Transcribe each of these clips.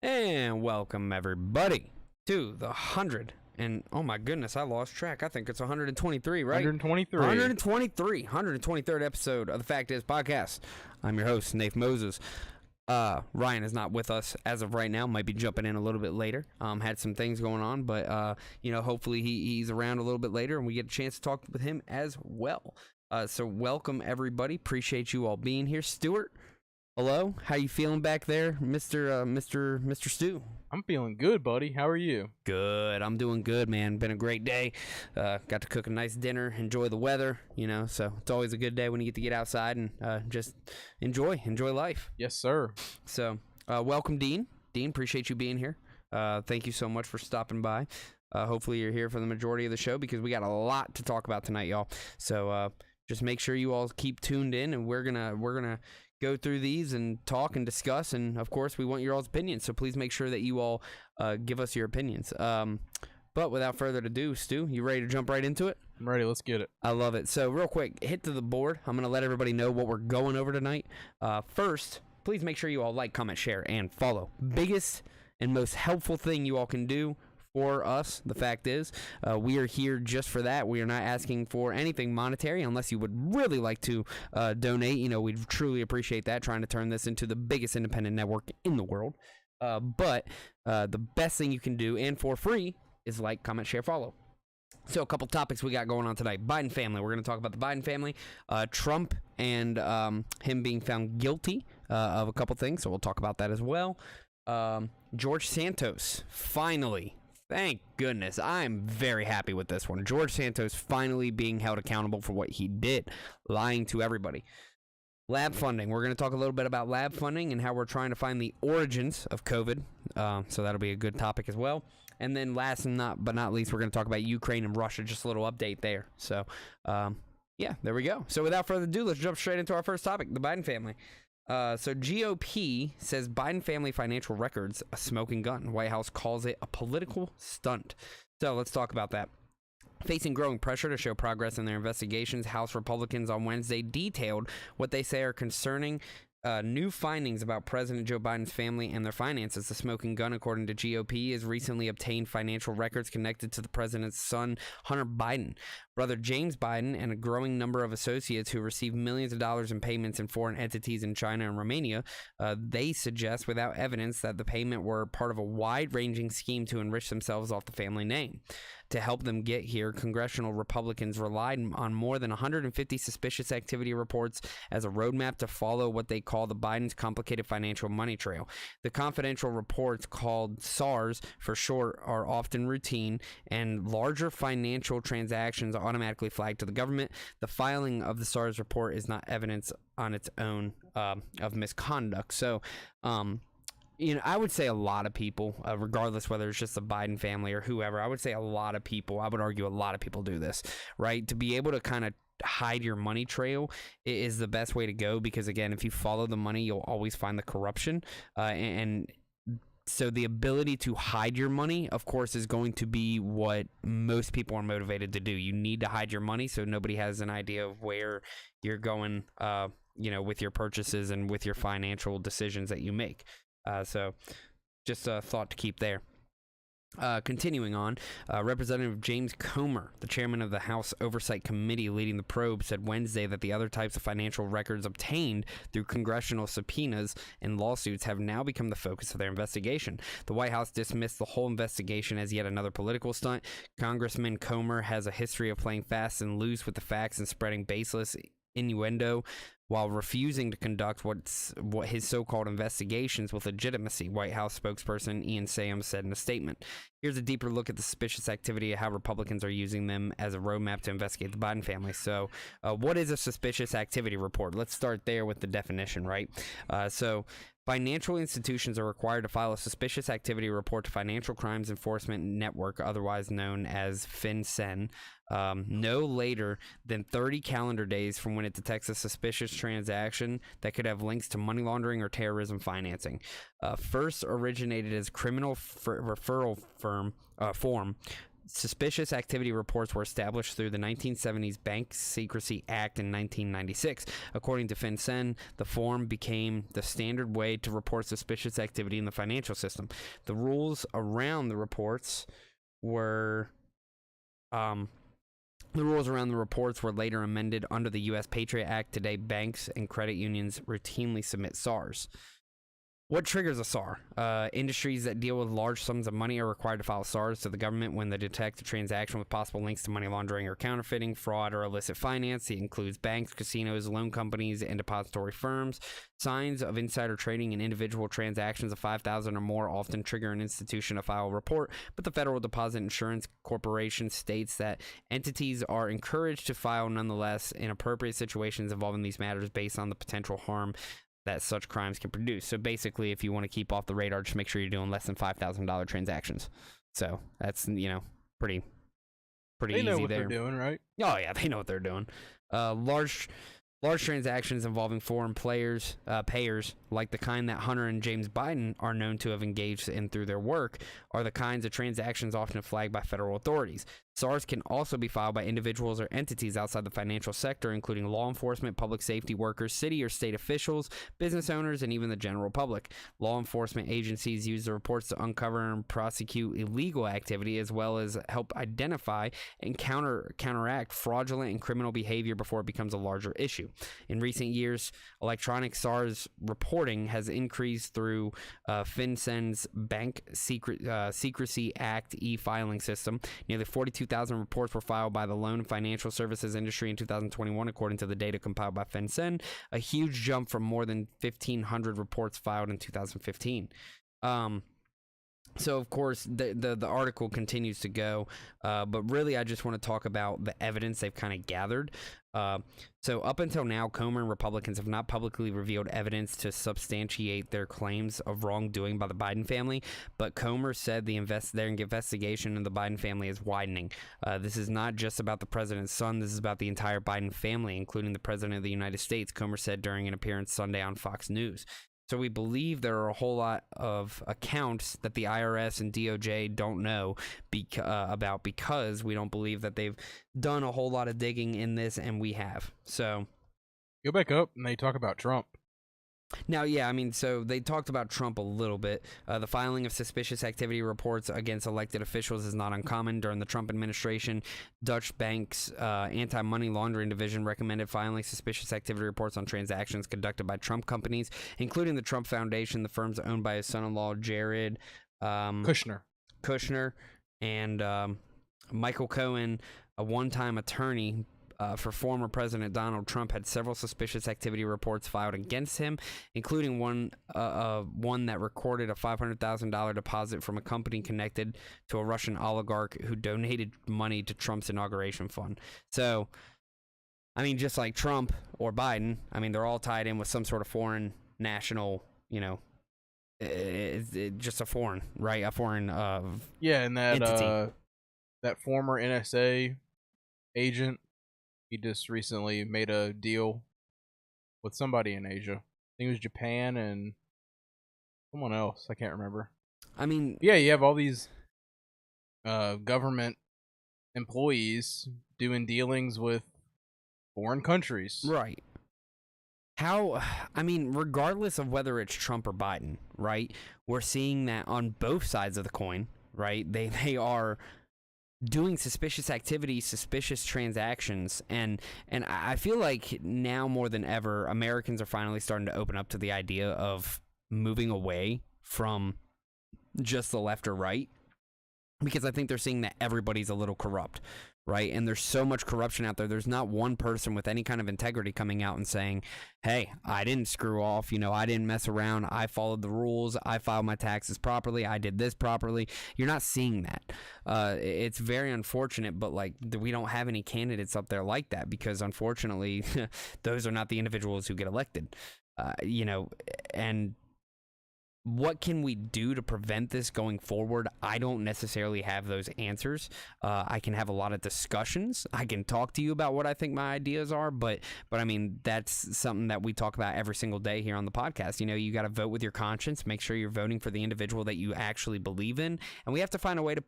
And welcome everybody to the 100 and oh my goodness, I lost track. I think it's 123, right? 123rd episode of the Fact Is podcast. I'm your host, Nath Moses. Ryan is not with us as of right now. Might be jumping in a little bit later. Had some things going on, but hopefully he's around a little bit later and we get a chance to talk with him as well. So welcome everybody. Appreciate you all being here. Stuart, hello. How you feeling back there, Mr. Stu? I'm feeling good, buddy. How are you? Good. I'm doing good, man. Been a great day. Got to cook a nice dinner, enjoy the weather, so it's always a good day when you get to get outside and just enjoy life. Yes, sir. So, welcome, Dean. Dean, appreciate you being here. Thank you so much for stopping by. Hopefully you're here for the majority of the show because we got a lot to talk about tonight, y'all. So, just make sure you all keep tuned in, and we're gonna go through these and talk and discuss, and of course we want your all's opinions, so please make sure that you all give us your opinions. But without further ado, Stu, you ready to jump right into it? I'm ready. Let's get it. I love it. So real quick, hit to the board. I'm going to let everybody know what we're going over tonight. First, please make sure you all like, comment, share, and follow. Biggest and most helpful thing you all can do for us, the fact is, we are here just for that. We are not asking for anything monetary unless you would really like to donate. We'd truly appreciate that, trying to turn this into the biggest independent network in the world. But the best thing you can do, and for free, is like, comment, share, follow. So a couple topics we got going on tonight. Biden family. We're going to talk about the Biden family, Trump, and him being found guilty of a couple things. So we'll talk about that as well. George Santos, finally. Thank goodness. I'm very happy with this one. George Santos finally being held accountable for what he did, lying to everybody. Lab funding. We're going to talk a little bit about lab funding and how we're trying to find the origins of COVID. So that'll be a good topic as well. And then last but not least, we're going to talk about Ukraine and Russia. Just a little update there. So, yeah, there we go. So without further ado, let's jump straight into our first topic, the Biden family. So GOP says Biden family financial records a smoking gun. White House calls it a political stunt. So let's talk about that. Facing growing pressure to show progress in their investigations, House Republicans on Wednesday detailed what they say are concerning new findings about President Joe Biden's family and their finances. The smoking gun, according to GOP, is recently obtained financial records connected to the president's son, Hunter Biden, brother James Biden, and a growing number of associates who receive millions of dollars in payments in foreign entities in China and Romania. They suggest without evidence that the payment were part of a wide-ranging scheme to enrich themselves off the family name. To help them get here, congressional Republicans relied on more than 150 suspicious activity reports as a roadmap to follow what they call the Biden's complicated financial money trail. The confidential reports, called SARS for short, are often routine, and larger financial transactions are automatically flagged to the government. The filing of the SARS report is not evidence on its own of misconduct. So, I would say a lot of people, regardless whether it's just the Biden family or whoever, I would say a lot of people, I would argue a lot of people do this, right? To be able to kind of hide your money trail is the best way to go, because again, if you follow the money, you'll always find the corruption. And so the ability to hide your money, of course, is going to be what most people are motivated to do. You need to hide your money so nobody has an idea of where you're going, with your purchases and with your financial decisions that you make. So just a thought to keep there. Continuing on, Representative James Comer, the chairman of the House Oversight Committee leading the probe, said Wednesday that the other types of financial records obtained through congressional subpoenas and lawsuits have now become the focus of their investigation. The White House dismissed the whole investigation as yet another political stunt. Congressman Comer has a history of playing fast and loose with the facts and spreading baseless innuendo while refusing to conduct what his so-called investigations with legitimacy, White House spokesperson Ian Sams said in a statement. Here's a deeper look at the suspicious activity and how Republicans are using them as a roadmap to investigate the Biden family. So what is a suspicious activity report? Let's start there with the definition, right? So financial institutions are required to file a suspicious activity report to Financial Crimes Enforcement Network, otherwise known as FinCEN, no later than 30 calendar days from when it detects a suspicious transaction that could have links to money laundering or terrorism financing. First originated as criminal referral form, suspicious activity reports were established through the 1970s Bank Secrecy Act in 1996. According to FinCEN, the form became the standard way to report suspicious activity in the financial system. The rules around the reports were later amended under the U.S. Patriot Act. Today, banks and credit unions routinely submit SARs. What triggers a SAR? Industries that deal with large sums of money are required to file SARs to the government when they detect a transaction with possible links to money laundering or counterfeiting, fraud, or illicit finance. It includes banks, casinos, loan companies, and depository firms. Signs of insider trading and individual transactions of $5,000 or more often trigger an institution to file a report, but the Federal Deposit Insurance Corporation states that entities are encouraged to file nonetheless in appropriate situations involving these matters based on the potential harm that such crimes can produce. So basically, if you want to keep off the radar, just make sure you're doing less than $5,000 transactions. So that's, pretty they easy know what there. they're doing, right? Oh yeah, they know what they're doing. Large transactions involving foreign payers, like the kind that Hunter and James Biden are known to have engaged in through their work, are the kinds of transactions often flagged by federal authorities. SARs can also be filed by individuals or entities outside the financial sector, including law enforcement, public safety workers, city or state officials, business owners, and even the general public. Law enforcement agencies use the reports to uncover and prosecute illegal activity, as well as help identify and counteract fraudulent and criminal behavior before it becomes a larger issue. In recent years, electronic SARs reporting has increased through FinCEN's Bank Secrecy Act e-filing system. Nearly 42,000 reports were filed by the loan and financial services industry in 2021, according to the data compiled by FinCEN, a huge jump from more than 1,500 reports filed in 2015. So, of course, the article continues to go, but really I just want to talk about the evidence they've kind of gathered. So up until now, Comer and Republicans have not publicly revealed evidence to substantiate their claims of wrongdoing by the Biden family, but Comer said their investigation into the Biden family is widening. This is not just about the president's son, this is about the entire Biden family, including the president of the United States, Comer said during an appearance Sunday on Fox News. So we believe there are a whole lot of accounts that the IRS and DOJ don't know about, because we don't believe that they've done a whole lot of digging in this, and we have. So Go back up and they talk about Trump. now, yeah, I mean, so they talked about Trump a little bit. The filing of suspicious activity reports against elected officials is not uncommon. During the Trump administration, Deutsche Bank's anti-money laundering division recommended filing suspicious activity reports on transactions conducted by Trump companies, including the Trump Foundation, the firms owned by his son-in-law, Jared Kushner, and Michael Cohen, a one-time attorney for former President Donald Trump, had several suspicious activity reports filed against him, including one that recorded a $500,000 deposit from a company connected to a Russian oligarch who donated money to Trump's inauguration fund. So, I mean, just like Trump or Biden, I mean, they're all tied in with some sort of foreign national, just a foreign, right? A foreign and entity. that former NSA agent, he just recently made a deal with somebody in Asia. I think it was Japan and someone else. I can't remember. I mean, yeah, you have all these government employees doing dealings with foreign countries. Right. Regardless of whether it's Trump or Biden, right? We're seeing that on both sides of the coin, right? They are doing suspicious activity, suspicious transactions, and I feel like now more than ever, Americans are finally starting to open up to the idea of moving away from just the left or right, because I think they're seeing that everybody's a little corrupt, right? And there's so much corruption out there. There's not one person with any kind of integrity coming out and saying, hey, I didn't screw off, I didn't mess around, I followed the rules, I filed my taxes properly, I did this properly. You're not seeing that. It's very unfortunate, but we don't have any candidates up there like that, because unfortunately those are not the individuals who get elected. And what can we do to prevent this going forward? I don't necessarily have those answers. I can have a lot of discussions. I can talk to you about what I think my ideas are, but I mean, that's something that we talk about every single day here on the podcast. You got to vote with your conscience. Make sure you're voting for the individual that you actually believe in, and we have to find a way to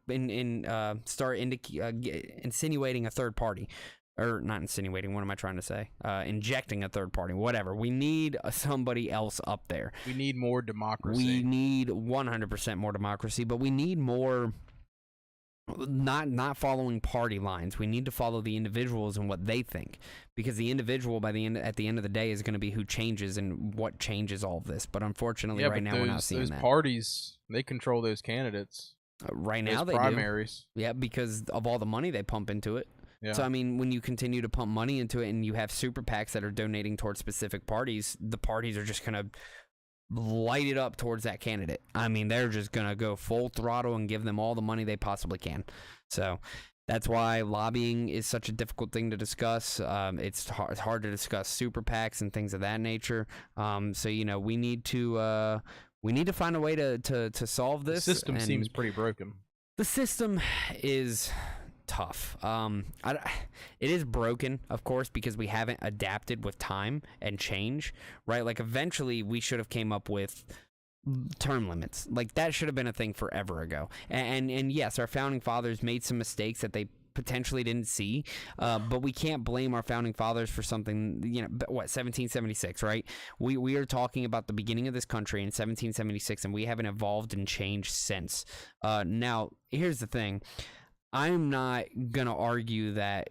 start insinuating a third party. Or not insinuating, what am I trying to say? Injecting a third party, whatever. We need somebody else up there. We need more democracy. We need 100% more democracy, but we need more not following party lines. We need to follow the individuals and what they think, because the individual at the end of the day is going to be who changes and what changes all of this. But unfortunately, right now we're not seeing that. Those parties, they control those candidates. Right now they primaries. Do. Yeah, because of all the money they pump into it. Yeah. So, I mean, when you continue to pump money into it and you have super PACs that are donating towards specific parties, the parties are just going to light it up towards that candidate. I mean, they're just going to go full throttle and give them all the money they possibly can. So that's why lobbying is such a difficult thing to discuss. It's hard to discuss super PACs and things of that nature. So, we need to find a way to solve this. The system seems pretty broken. The system is tough. It is broken, of course, because we haven't adapted with time and change, right? Eventually we should have came up with term limits. That should have been a thing forever ago. And yes, our founding fathers made some mistakes that they potentially didn't see, but we can't blame our founding fathers for something, 1776, right? We are talking about the beginning of this country in 1776, and we haven't evolved and changed since. Now, here's the thing. I'm not going to argue that,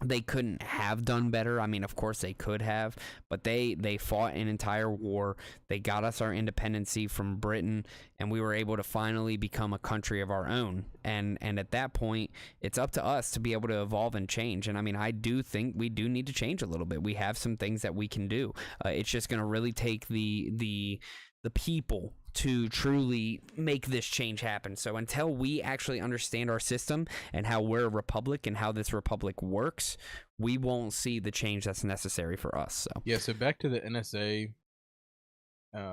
they couldn't have done better. I mean, of course they could have, but they fought an entire war. They got us our independency from Britain, and we were able to finally become a country of our own. And at that point, it's up to us to be able to evolve and change. And I mean, I do think we do need to change a little bit. We have some things that we can do. It's just going to really take the people to truly make this change happen. So until we actually understand our system and how we're a republic and how this republic works, we won't see the change that's necessary for us. So Yeah, so back to the NSA.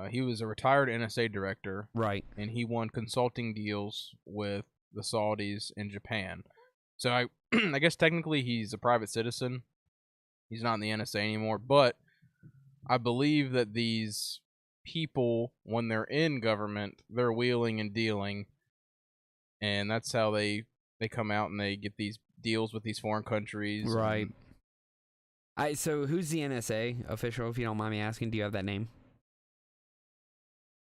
He was a retired NSA director, right, and he won consulting deals with the Saudis and Japan. So I guess technically he's a private citizen. He's not in the NSA anymore, but I believe that these people, when they're in government, they're wheeling and dealing, and that's how they come out and they get these deals with these foreign countries. right. So who's the NSA official, if you don't mind me asking? Do you have that name?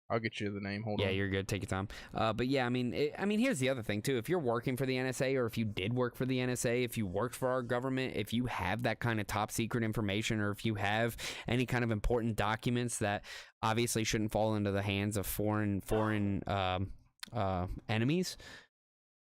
I'll get you the name. Hold on. Yeah, you're good. Take your time. But yeah, I mean, here's the other thing too. If you're working for the NSA, or if you did work for the NSA, if you worked for our government, if you have that kind of top secret information, or if you have any kind of important documents that obviously shouldn't fall into the hands of foreign enemies,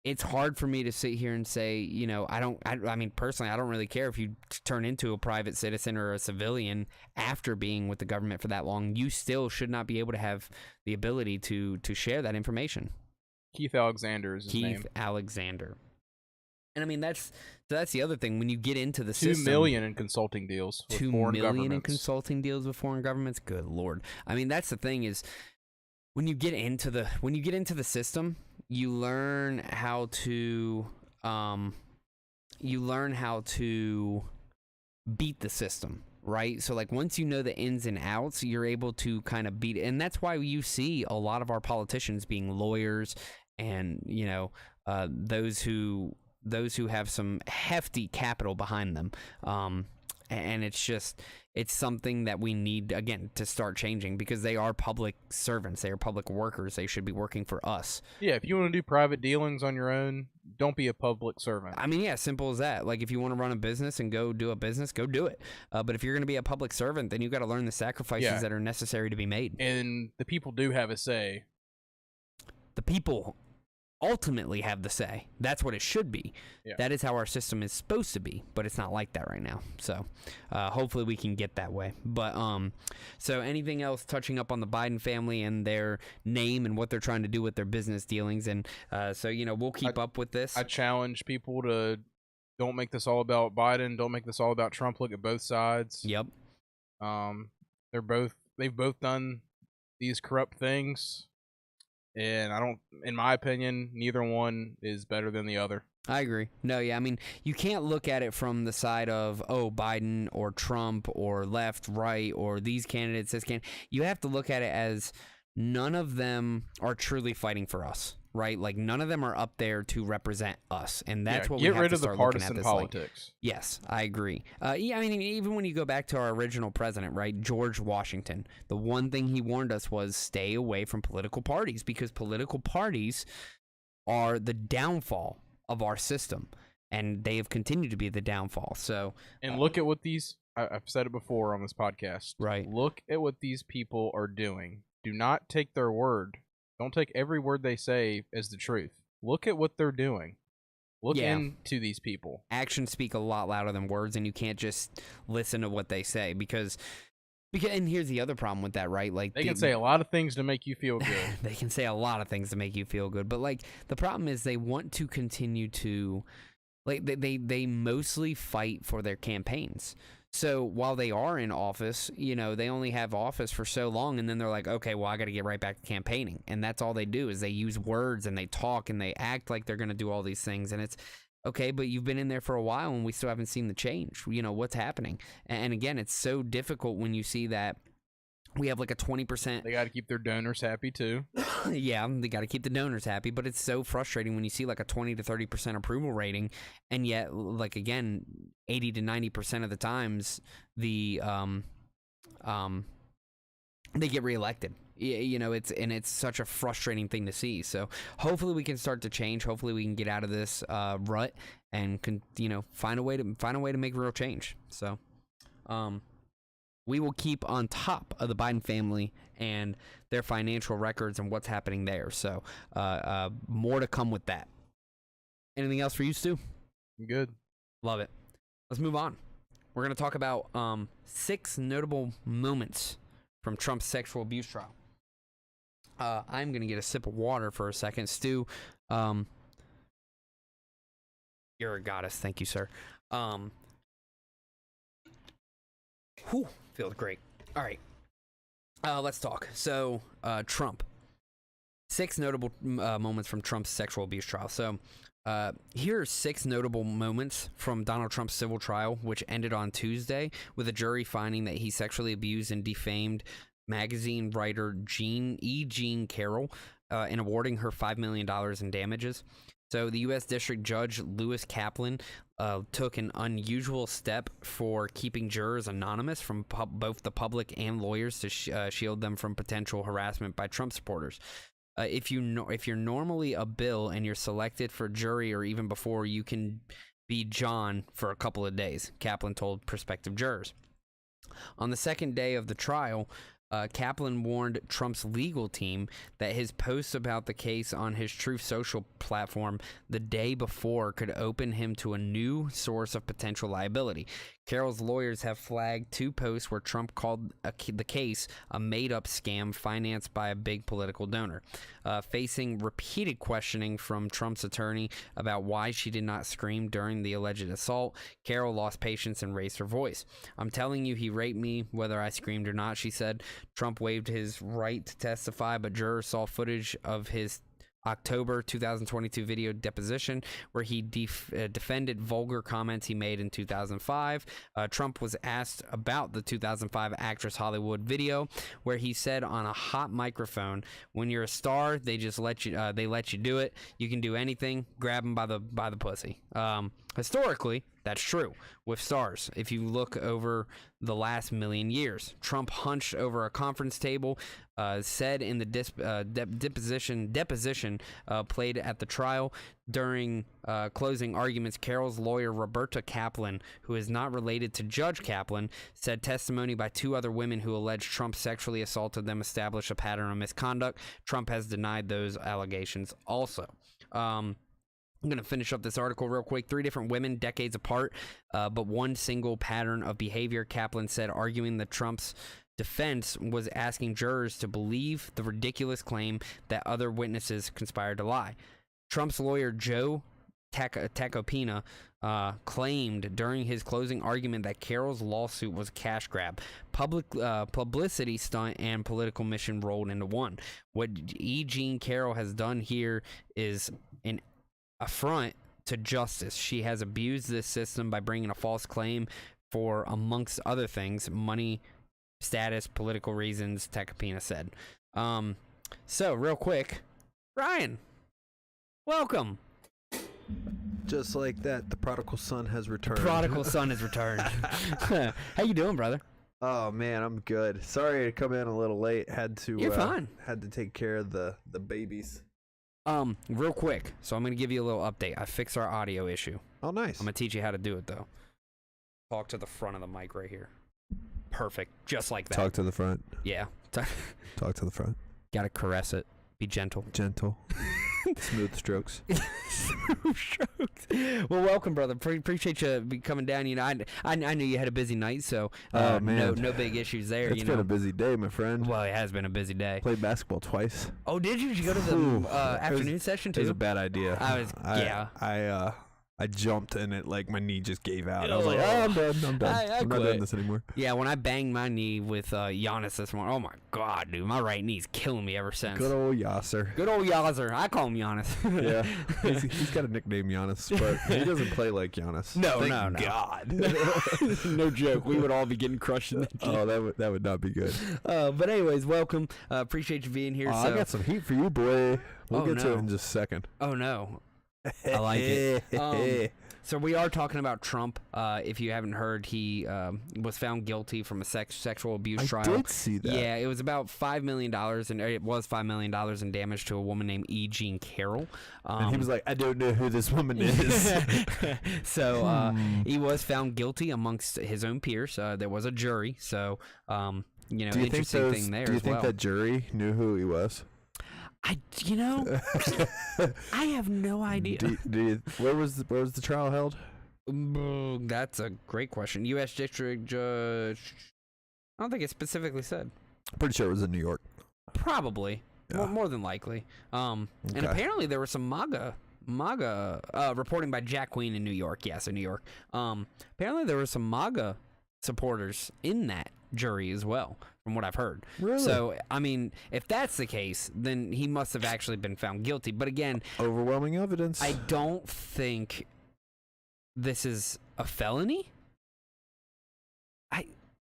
it's hard for me to sit here and say, you know, I mean, personally, I don't really care if you turn into a private citizen or a civilian after being with the government for that long. You still should not be able to have the ability to share that information. Keith Alexander is his name. Keith Alexander. And I mean, that's the other thing. When you get into the $2 system, million in consulting deals with $2 foreign million in governments. consulting deals with foreign governments. Good Lord. I mean, that's the thing is, when you get into the system, you learn how to beat the system, right? So like once you know the ins and outs, you're able to kind of beat it. And that's why you see a lot of our politicians being lawyers and, you know, those who have some hefty capital behind them. And it's something that we need, again, to start changing, because they are public servants. They are public workers. They should be working for us. Yeah, if you want to do private dealings on your own, don't be a public servant. I mean, yeah, simple as that. Like, if you want to run a business and go do a business, go do it. But if you're going to be a public servant, then you've got to learn the sacrifices that are necessary to be made. And the people do have a say. The people ultimately have the say. That's what it should be. Yeah. That is how our system is supposed to be, but it's not like that right now. So hopefully we can get that way. But so anything else touching up on the Biden family and their name and what they're trying to do with their business dealings? And so, you know, we'll keep up with this. I challenge people to don't make this all about Biden. Don't make this all about Trump. Look at both sides. Yep. They've both done these corrupt things. And in my opinion, neither one is better than the other. I agree. No, yeah, I mean, you can't look at it from the side of, oh, Biden or Trump or left, right, or these candidates, this candidate. You have to look at it as none of them are truly fighting for us, right? Like, none of them are up there to represent us, and that's what we have to start looking at. Get rid of the partisan politics. Like, yes, I agree. Yeah, I mean, even when you go back to our original president, right, George Washington, the one thing he warned us was stay away from political parties, because political parties are the downfall of our system, and they have continued to be the downfall. So, and look at what these, I've said it before on this podcast, right? Look at what these people are doing. Do not take their word. Don't take every word they say as the truth. Look at what they're doing. Look into these people. Actions speak a lot louder than words, and you can't just listen to what they say, because and here's the other problem with that, right? Like, they can say a lot of things to make you feel good. They can say a lot of things to make you feel good, but like the problem is they want to continue to, like, they mostly fight for their campaigns. So while they are in office, you know, they only have office for so long, and then they're like, okay, well, I got to get right back to campaigning. And that's all they do, is they use words and they talk and they act like they're going to do all these things. And it's okay, but you've been in there for a while and we still haven't seen the change. You know, what's happening? And again, it's so difficult when you see that we have like a 20%. They got to keep their donors happy too. Yeah, they got to keep the donors happy, but it's so frustrating when you see like a 20 to 30% approval rating, and yet, like, again, 80 to 90% of the times they get reelected. You know, it's such a frustrating thing to see. So hopefully we can start to change. Hopefully we can get out of this rut and find a way to make real change. So we will keep on top of the Biden family and their financial records and what's happening there. So more to come with that. Anything else for you, Stu? I'm good. Love it. Let's move on. We're going to talk about 6 notable moments from Trump's sexual abuse trial. I'm gonna get a sip of water for a second. Stu, you're a goddess. Thank you, sir. Feels great. All right. Let's talk. So, Trump. 6 notable moments from Trump's sexual abuse trial. So, here are 6 notable moments from Donald Trump's civil trial, which ended on Tuesday with a jury finding that he sexually abused and defamed magazine writer Jean Carroll and awarding her $5 million in damages. So the U.S. District Judge Lewis Kaplan took an unusual step for keeping jurors anonymous from both the public and lawyers to shield them from potential harassment by Trump supporters. If you're normally a Bill and you're selected for jury or even before, you can be John for a couple of days, Kaplan told prospective jurors. On the second day of the trial, Kaplan warned Trump's legal team that his posts about the case on his Truth Social platform the day before could open him to a new source of potential liability. Carroll's lawyers have flagged 2 posts where Trump called the case a made-up scam financed by a big political donor. Facing repeated questioning from Trump's attorney about why she did not scream during the alleged assault, Carroll lost patience and raised her voice. "I'm telling you, he raped me, whether I screamed or not," she said. Trump waived his right to testify, but jurors saw footage of his October 2022 video deposition where he defended vulgar comments he made in 2005. Trump was asked about the 2005 Actress Hollywood video where he said on a hot microphone, "When you're a star, they just let you do it. You can do anything. Grab them by the pussy." Historically, that's true with stars. If you look over the last million years, Trump hunched over a conference table, said in the deposition played at the trial. During closing arguments, Carroll's lawyer, Roberta Kaplan, who is not related to Judge Kaplan, said testimony by 2 other women who alleged Trump sexually assaulted them established a pattern of misconduct. Trump has denied those allegations also. I'm going to finish up this article real quick. 3 different women, decades apart, but one single pattern of behavior, Kaplan said, arguing that Trump's defense was asking jurors to believe the ridiculous claim that other witnesses conspired to lie. Trump's lawyer, Joe Tacopina, claimed during his closing argument that Carroll's lawsuit was a cash grab, publicity stunt, and political mission rolled into one. What Jean Carroll has done here is an affront to justice. She has abused this system by bringing a false claim for, amongst other things, money, status, political reasons, Tacopina said. So, real quick, Ryan, welcome. Just like that, the prodigal son has returned. Prodigal son has returned. How you doing, brother? Oh, man, I'm good. Sorry to come in a little late. You're fine. Had to take care of the babies. Real quick, so I'm going to give you a little update. I fixed our audio issue. Oh, nice. I'm going to teach you how to do it, though. Talk to the front of the mic right here. Perfect. Just like that. Talk to the front. Yeah. Talk to the front. Gotta caress it. Be gentle. Gentle. Smooth strokes. Smooth strokes. Well, welcome, brother. Appreciate you coming down. You know, I knew you had a busy night, so man. No big issues there. It's been a busy day, my friend. Well, it has been a busy day. Played basketball twice. Oh, did you? Did you go to the afternoon session too? It was a bad idea. I jumped and it my knee just gave out. I was like, I'm done. I'm not doing this anymore. Yeah, when I banged my knee with Giannis this morning, oh my god, dude, my right knee's killing me ever since. Good old Yasser. Good old Yasser. I call him Giannis. Yeah, he's got a nickname Giannis, but he doesn't play like Giannis. No. God. No joke. We would all be getting crushed in that game. Oh, that would not be good. But anyways, welcome. Appreciate you being here. I got some heat for you, boy. We'll get to it in just a second. Oh no. I like it. So we are talking about Trump. If you haven't heard, he was found guilty from a sexual abuse trial. I did see that. Yeah, it was about $5 million, and it was $5 million in damage to a woman named Jean Carroll. And he was like, I don't know who this woman is. So he was found guilty amongst his own peers. There was a jury. So, interesting thing there as well. Do you think that jury knew who he was? I have no idea. Where was the trial held? That's a great question. U.S. District Judge. I don't think it specifically said. Pretty sure it was in New York. Probably. Yeah. More than likely. And Okay. apparently there were some MAGA reporting by Jack Queen in New York. Yes, in New York. Apparently there were some MAGA supporters in that jury as well, from what I've heard. Really? So, I mean, if that's the case, then he must have actually been found guilty. But again, Overwhelming evidence. I don't think this is a felony.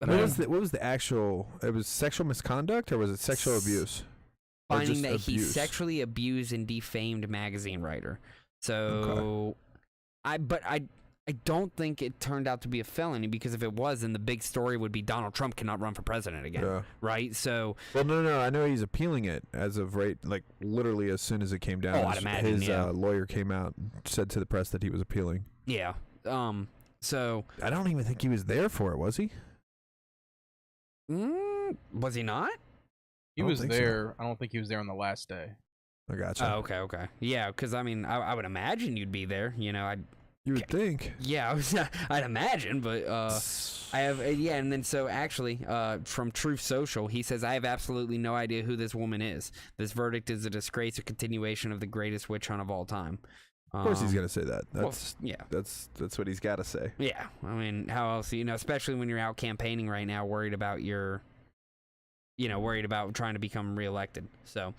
What was the actual? It was sexual misconduct, or was it sexual abuse? Or Finding just that he abuse? sexually abused and defamed magazine writer. So, I don't think it turned out to be a felony, because if it was, then the big story would be Donald Trump cannot run for president again, Yeah. right? So, Well, no. I know he's appealing it as of like literally as soon as it came down. Oh, I'd imagine, his yeah. Lawyer came out and said to the press that he was appealing. yeah. So, I don't even think he was there for it, was he? was he not? He I don't was think so. there. I don't think he was there on the last day. I gotcha. Oh, okay. Yeah, because I mean, I would imagine you'd be there. You know, You would think. Yeah, I'd imagine, but I have, and then so actually, from Truth Social, he says, I have absolutely no idea who this woman is. This verdict is a disgrace, a continuation of the greatest witch hunt of all time. Of course he's gonna say that. Well, That's yeah. That's what he's got to say. Yeah, I mean, how else, especially when you're out campaigning right now, worried about trying to become reelected. So,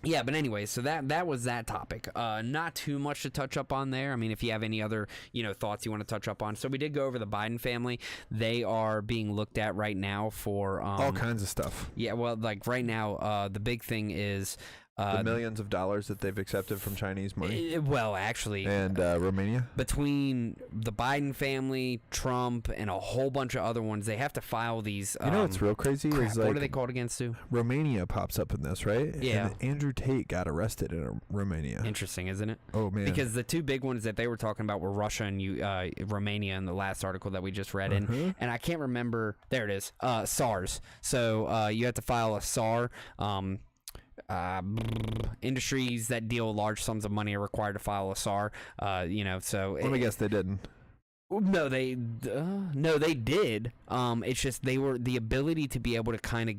yeah, but anyway, so that was that topic. Not too much to touch up on there. I mean, if you have any other, thoughts you want to touch up on. So we did go over the Biden family. They are being looked at right now for all kinds of stuff. Yeah, well, like right now, the big thing is The millions of dollars that they've accepted from Chinese money. Well, actually, And Romania. between the Biden family, Trump, and a whole bunch of other ones, they have to file these. You know what's real crazy crap, is like what are they called again, Stu? Romania pops up in this, right? Yeah. And Andrew Tate got arrested in Romania. Interesting, isn't it? Oh man. Because the two big ones that they were talking about were Russia and Romania in the last article that we just read in. And I can't remember. There it is. SARS. So you have to file a SAR. Industries that deal large sums of money are required to file a SAR. So let me guess, they didn't. No, they did. It's just they were the ability to be able to kind of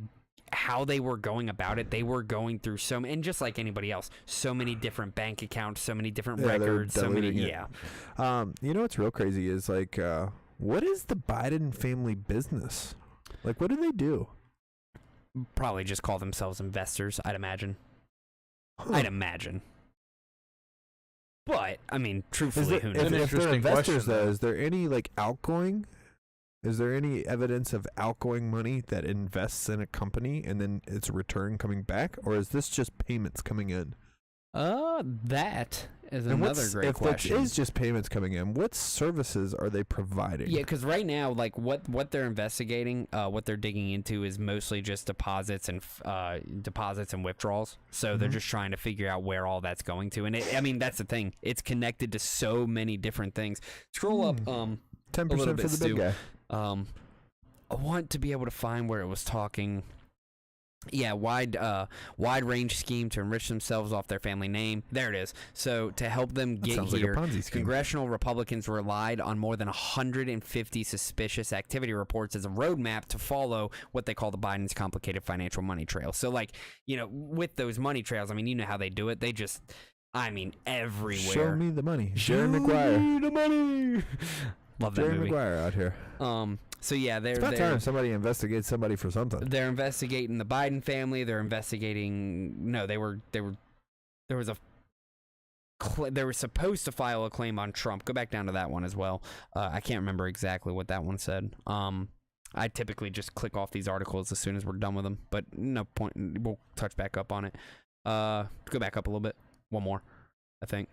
how they were going about it. They were going through and just like anybody else, so many different bank accounts, so many different records, so many. You know what's real crazy is like, what is the Biden family business? Like, what do they do? Probably just call themselves investors, I'd imagine. Huh. I'd imagine. But I mean, truthfully, who knows? an If they're interesting investors, question, though, though. is there any like outgoing? Is there any evidence of outgoing money that invests in a company and then its return coming back, or is this just payments coming in? That is And another great if question. that is just payments coming in, what services are they providing? Yeah, because right now, like what they're investigating, what they're digging into is mostly just deposits and withdrawals. So they're just trying to figure out where all that's going to. And that's the thing; it's connected to so many different things. Scroll up, 10% a little for bit, the big Stu. guy. I want to be able to find where it was talking. Yeah, wide range scheme to enrich themselves off their family name. There it is. So to help them get sounds here, like a Ponzi scheme. congressional Republicans relied on more than 150 suspicious activity reports as a roadmap to follow what they call the Biden's complicated financial money trail. So with those money trails, you know how they do it. They just, everywhere. Show me the money. Show Jerry Maguire. me the money. Love that Jerry movie. Maguire out here. So yeah, It's about time somebody investigates somebody for something. they're investigating the Biden family. They're investigating. No, they were supposed to file a claim on Trump. Go back down to that one as well. I can't remember exactly what that one said. I typically just click off these articles as soon as we're done with them, but no point. We'll touch back up on it. Go back up a little bit. One more, I think.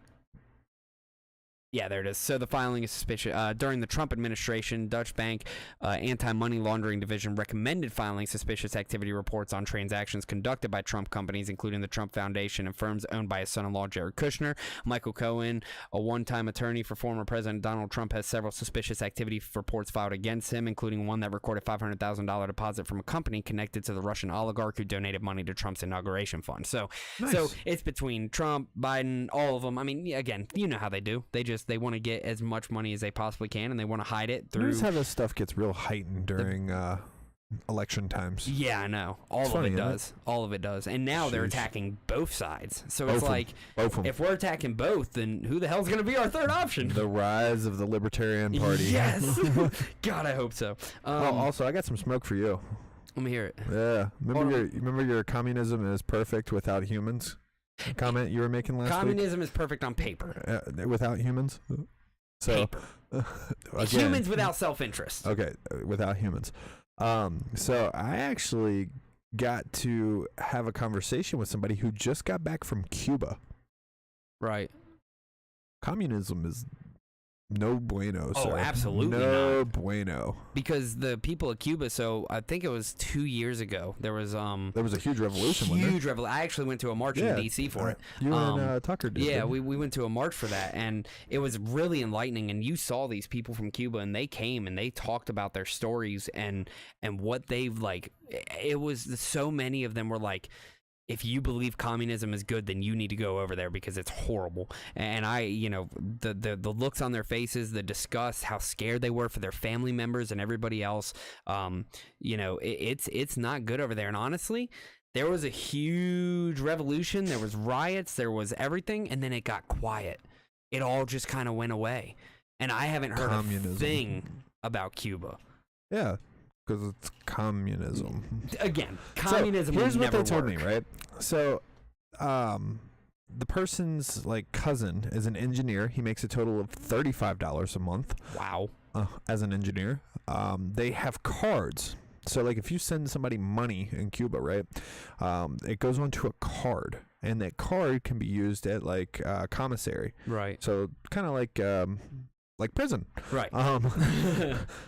Yeah, there it is. So the filing is suspicious. During the Trump administration, Deutsche Bank anti-money laundering division recommended filing suspicious activity reports on transactions conducted by Trump companies, including the Trump Foundation and firms owned by his son-in-law, Jared Kushner. Michael Cohen, a one-time attorney for former President Donald Trump, has several suspicious activity reports filed against him, including one that recorded $500,000 deposit from a company connected to the Russian oligarch who donated money to Trump's inauguration fund. So it's between Trump, Biden, all of them. Again, you know how they do. They want to get as much money as they possibly can, and they want to hide it through. Notice how this stuff gets real heightened during election times. Yeah, I know. All It's of funny, it isn't it? does. All of it does. And now they're Sheesh. attacking both sides. So Both it's of 'em. like, Both of 'em. if we're attacking both, then who the hell's going to be our third option? The rise of the Libertarian Party. Yes. God, I hope so. Also, I got some smoke for you. Let me hear it. Yeah. Hold Remember your communism is perfect without humans comment you were making last Communism is perfect on paper. week? Without humans? So, Paper. again, Humans without self-interest. Okay, without humans. So I actually got to have a conversation with somebody who just got back from Cuba. Right. Communism is no bueno, Oh, sir. absolutely no bueno. Because the people of Cuba, so I think it was 2 years ago, there was There was a huge revolution, wasn't there? huge revolution. I actually went to a march in D.C. for it. You and Tucker did. Yeah, didn't you? we went to a march for that, and it was really enlightening. And you saw these people from Cuba, and they came and they talked about their stories and what they've like. It was so many of them were like, if you believe communism is good, then you need to go over there because it's horrible. And I, the looks on their faces, the disgust, how scared they were for their family members and everybody else. It's not good over there. And honestly, there was a huge revolution. There was riots. There was everything. And then it got quiet. It all just kind of went away. And I haven't heard a thing about Cuba. Yeah. Because it's communism. Again, communism. So here's will what they never told work. me, right? So, the person's cousin is an engineer. He makes a total of $35 a month. Wow. As an engineer, they have cards. So, if you send somebody money in Cuba, right? It goes onto a card, and that card can be used at commissary. Right. So, kind of like prison. Right.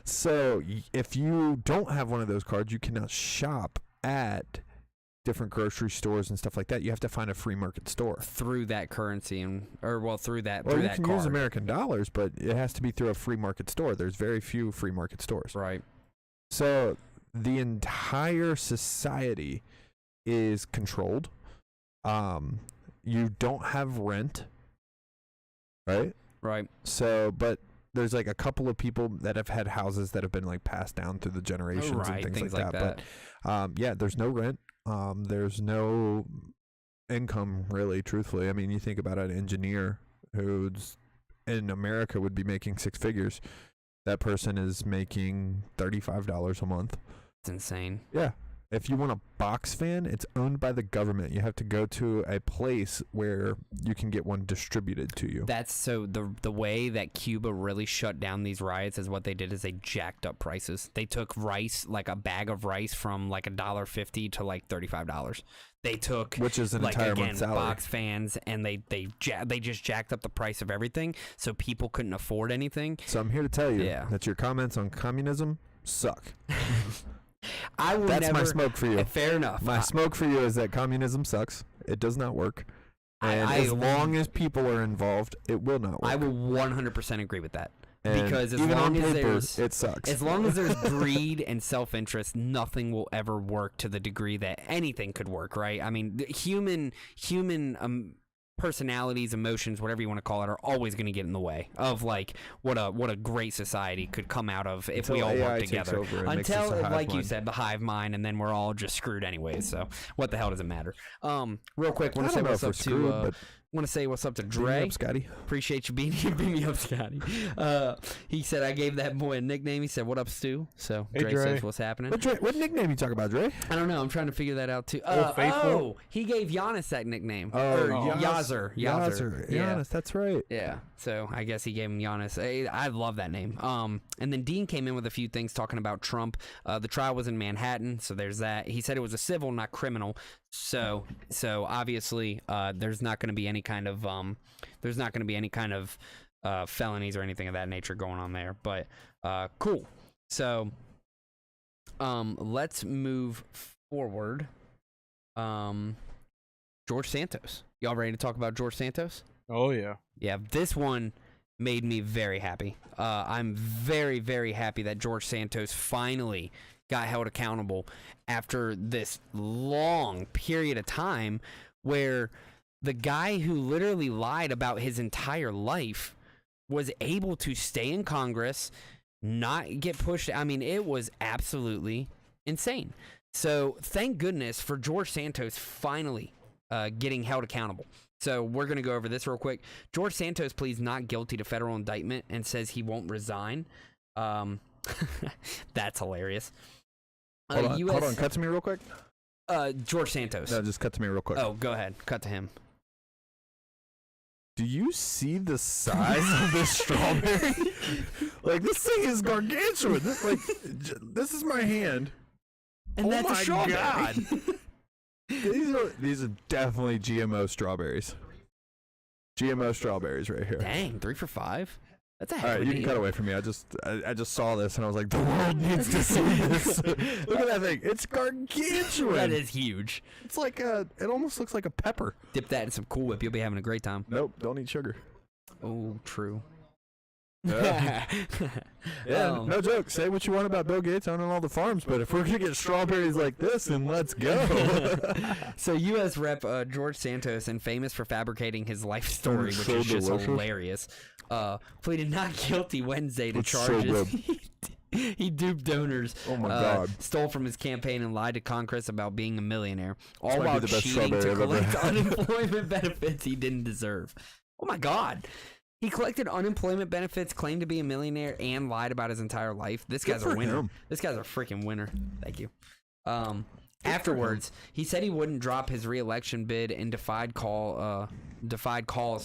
So if you don't have one of those cards, you cannot shop at different grocery stores and stuff like that. You have to find a free market store through that currency through that you that can card. use American dollars, but it has to be through a free market store. There's very few free market stores. Right. So the entire society is controlled. You don't have rent, right? Right. So, but there's a couple of people that have had houses that have been passed down through the generations and things like that. But yeah, there's no rent. There's no income really, truthfully. I mean, you think about an engineer who's in America would be making six figures. That person is making $35 a month. It's insane. Yeah. If you want a box fan, it's owned by the government. You have to go to a place where you can get one distributed to you. That's so the way that Cuba really shut down these riots is what they did is they jacked up prices. They took rice, a bag of rice from $1.50 to $35. They took, which is an entire month's salary. Box fans, and they just jacked up the price of everything, so people couldn't afford anything. So I'm here to tell you that your comments on communism suck. That's my smoke for you. Fair enough. My smoke for you is that communism sucks. It does not work. And as long as people are involved, it will not work. I will 100% agree with that. And because even on paper, it sucks. As long as there's greed and self-interest, nothing will ever work to the degree that anything could work, right? I mean, human personalities, emotions, whatever you want to call it, are always going to get in the way of what a great society could come out of if we all work together. Until, you said, the hive mind, and then we're all just screwed anyways. So what the hell does it matter? Real quick, want to say what's up to Dre. Beat me up, Scotty. Appreciate you beat me up, Scotty. He said I gave that boy a nickname. He said, "What up, Stu?" So hey, Dre says, "What's happening?" What nickname you talk about, Dre? I don't know. I'm trying to figure that out too. He gave Giannis that nickname. Yazir. Giannis, that's right. Yeah. So I guess he gave him Giannis. I love that name. And then Dean came in with a few things talking about Trump. The trial was in Manhattan, so there's that. He said it was a civil, not criminal. So obviously, there's not going to be any kind of felonies or anything of that nature going on there. But cool. So let's move forward. George Santos. Y'all ready to talk about George Santos? Oh yeah. Yeah, this one made me very happy. I'm very, very happy that George Santos finally got held accountable after this long period of time where the guy who literally lied about his entire life was able to stay in Congress, not get pushed. I mean, it was absolutely insane. So thank goodness for George Santos finally getting held accountable. So we're going to go over this real quick. George Santos pleads not guilty to federal indictment and says he won't resign. That's hilarious. Hold on, cut to me real quick. George Santos. No, just cut to me real quick. Oh, go ahead. Cut to him. Do you see the size of this strawberry? Like, this thing is gargantuan. This is my hand. And that's a strawberry. God. These are definitely GMO strawberries. GMO strawberries right here. Dang, 3 for $5. That's a heck All right, of a you can deal. cut away from me. I just saw this and I was like, the world needs to see this. Look at that thing. It's gargantuan. That is huge. It's like it almost looks like a pepper. Dip that in some Cool Whip. You'll be having a great time. Nope, don't eat sugar. Oh, true. Yeah, no joke. Say what you want about Bill Gates owning all the farms, but if we're gonna get strawberries like this, then let's go. So, U.S. Rep George Santos, and famous for fabricating his life story, which is just hilarious, pleaded not guilty Wednesday to charges. He duped donors. Oh my God! Stole from his campaign and lied to Congress about being a millionaire, all while cheating to collect unemployment benefits he didn't deserve. Oh my God! He collected unemployment benefits, claimed to be a millionaire, and lied about his entire life. This guy's a winner. Him. This guy's a freaking winner. Thank you. Afterwards, he said he wouldn't drop his re-election bid and defied calls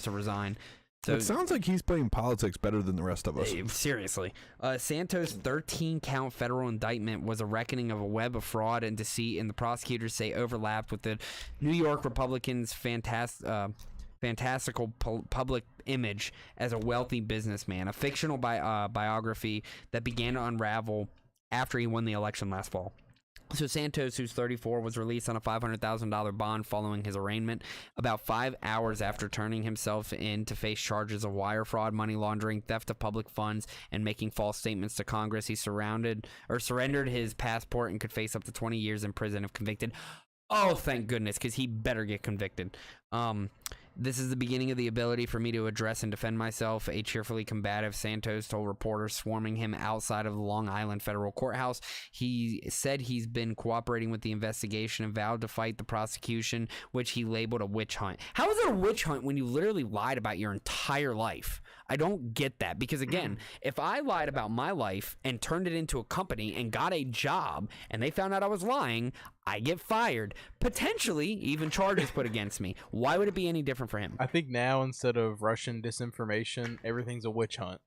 to resign. So, it sounds like he's playing politics better than the rest of us. Seriously. Santos' 13-count federal indictment was a reckoning of a web of fraud and deceit, and the prosecutors say overlapped with the New York Republicans' fantastical public image as a wealthy businessman, a fictional biography that began to unravel after he won the election last fall. So Santos, who's 34, was released on a $500,000 bond following his arraignment about 5 hours after turning himself in to face charges of wire fraud, money laundering, theft of public funds, and making false statements to Congress. He surrendered his passport and could face up to 20 years in prison if convicted. Oh, thank goodness, because he better get convicted. This is the beginning of the ability for me to address and defend myself, a cheerfully combative Santos told reporters swarming him outside of the Long Island federal courthouse. He said he's been cooperating with the investigation and vowed to fight the prosecution, which he labeled a witch hunt. How is it a witch hunt when you literally lied about your entire life? I don't get that, because again, if I lied about my life and turned it into a company and got a job and they found out I was lying, I get fired, potentially even charges put against me. Why would it be any different for him? I think now, instead of Russian disinformation, everything's a witch hunt.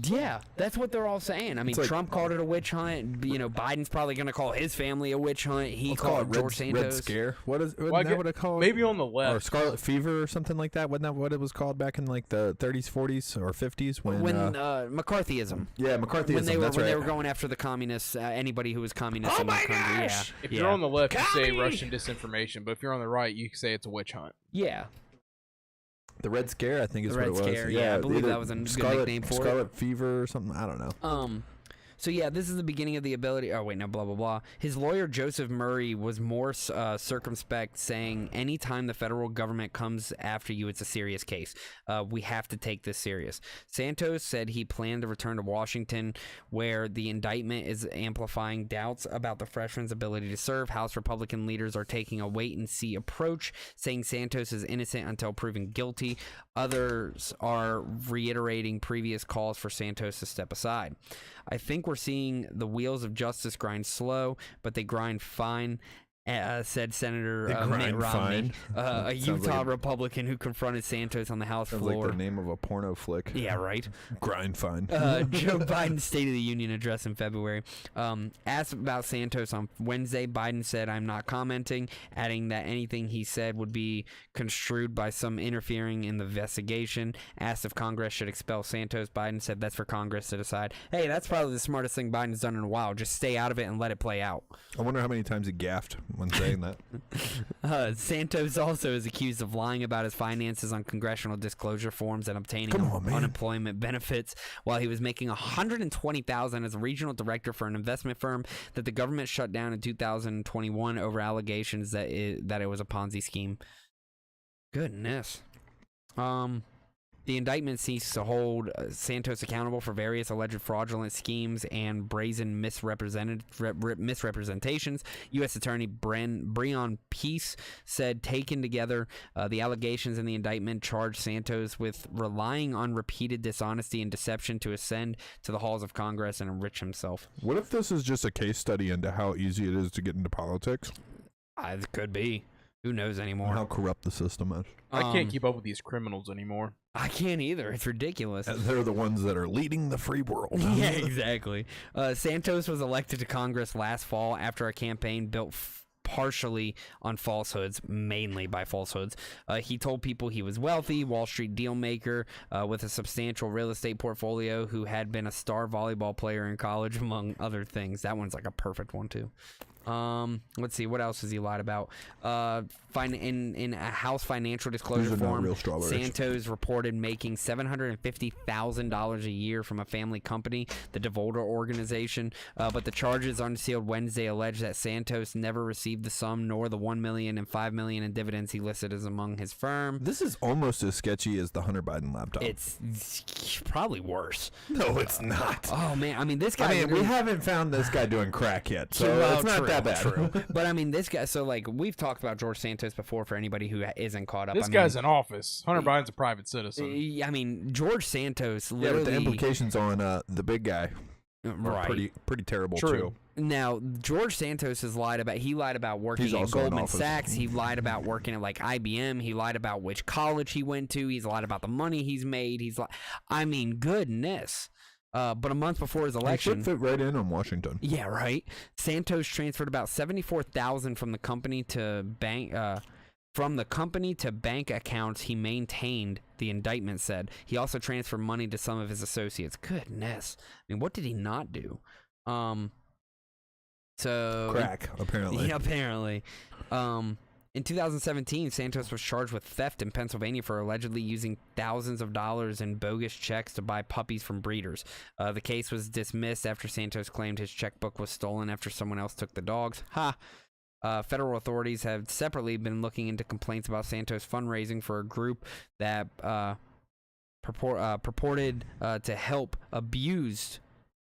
Yeah, that's what they're all saying. I mean, like, Trump called it a witch hunt. You know, Biden's probably going to call his family a witch hunt. He called George Santos Red Scare. Wasn't that what it called? Maybe on the left. Or Scarlet Fever or something like that. Wasn't that what it was called back in like the 30s, 40s, or 50s when McCarthyism. Yeah, McCarthyism. When they were going after the communists, anybody who was communist in the country. Yeah. If you're on the left, you say Russian disinformation, but if you're on the right, you say it's a witch hunt. Yeah. The Red Scare, I think, is what it was. Red Scare, yeah, I believe that was a good nickname for it. Scarlet Fever or something. I don't know. So yeah, this is the beginning of the ability. Oh wait, no, blah blah blah. His lawyer Joseph Murray was more circumspect, saying, "Anytime the federal government comes after you, it's a serious case. We have to take this serious." Santos said he planned to return to Washington, where the indictment is amplifying doubts about the freshman's ability to serve. House Republican leaders are taking a wait-and-see approach, saying Santos is innocent until proven guilty. Others are reiterating previous calls for Santos to step aside. I think we're seeing the wheels of justice grind slow, but they grind fine, said Senator Mitt Romney, a Utah Republican who confronted Santos on the House floor. Sounds like the name of a porno flick. Yeah, right. Grind fine. Joe Biden's State of the Union address in February. Asked about Santos on Wednesday, Biden said, "I'm not commenting," adding that anything he said would be construed by some interfering in the investigation. Asked if Congress should expel Santos, Biden said that's for Congress to decide. Hey, that's probably the smartest thing Biden's done in a while. Just stay out of it and let it play out. I wonder how many times he gaffed when saying that. Santos also is accused of lying about his finances on congressional disclosure forms and obtaining unemployment benefits while he was making $120,000 as a regional director for an investment firm that the government shut down in 2021 over allegations that it was a Ponzi scheme. Goodness. The indictment seeks to hold Santos accountable for various alleged fraudulent schemes and brazen misrepresentations. U.S. Attorney Breon Peace said, taken together, the allegations in the indictment charge Santos with relying on repeated dishonesty and deception to ascend to the halls of Congress and enrich himself. What if this is just a case study into how easy it is to get into politics? It could be. Who knows anymore? How corrupt the system is. I can't keep up with these criminals anymore. I can't either. It's ridiculous. They're the ones that are leading the free world. Yeah, exactly. Santos was elected to Congress last fall after a campaign built partially on falsehoods, mainly by falsehoods. He told people he was wealthy, Wall Street deal maker with a substantial real estate portfolio, who had been a star volleyball player in college, among other things. That one's like a perfect one, too. Let's see, what else has he lied about? In a House financial disclosure form, Santos reported making $750,000 a year from a family company, the DeVolder organization. But the charges unsealed Wednesday allege that Santos never received the sum nor the $1 million and $5 million in dividends he listed as among his firm. This is almost as sketchy as the Hunter Biden laptop. It's probably worse. No, it's not. Oh man, I mean this guy. I mean, we haven't found this guy doing crack yet, so it's not that bad. True. But I mean, this guy. So like we've talked about George Santos before. For anybody who isn't caught up, this guy's in office. Hunter Biden's a private citizen. I mean, George Santos. Yeah, but the implications on the big guy, right? Pretty terrible too. Now, George Santos has lied about working at Goldman Sachs. He lied about working at like IBM. He lied about which college he went to. He's lied about the money he's made. I mean, goodness. But a month before his election, he should fit right in on Washington. Yeah, right. Santos transferred about $74,000 from the company to bank. From the company to bank accounts he maintained, the indictment said. He also transferred money to some of his associates. Goodness. I mean, what did he not do? Crack, apparently. Yeah, apparently. In 2017, Santos was charged with theft in Pennsylvania for allegedly using thousands of dollars in bogus checks to buy puppies from breeders. The case was dismissed after Santos claimed his checkbook was stolen after someone else took the dogs. Federal authorities have separately been looking into complaints about Santos fundraising for a group that purported to help abused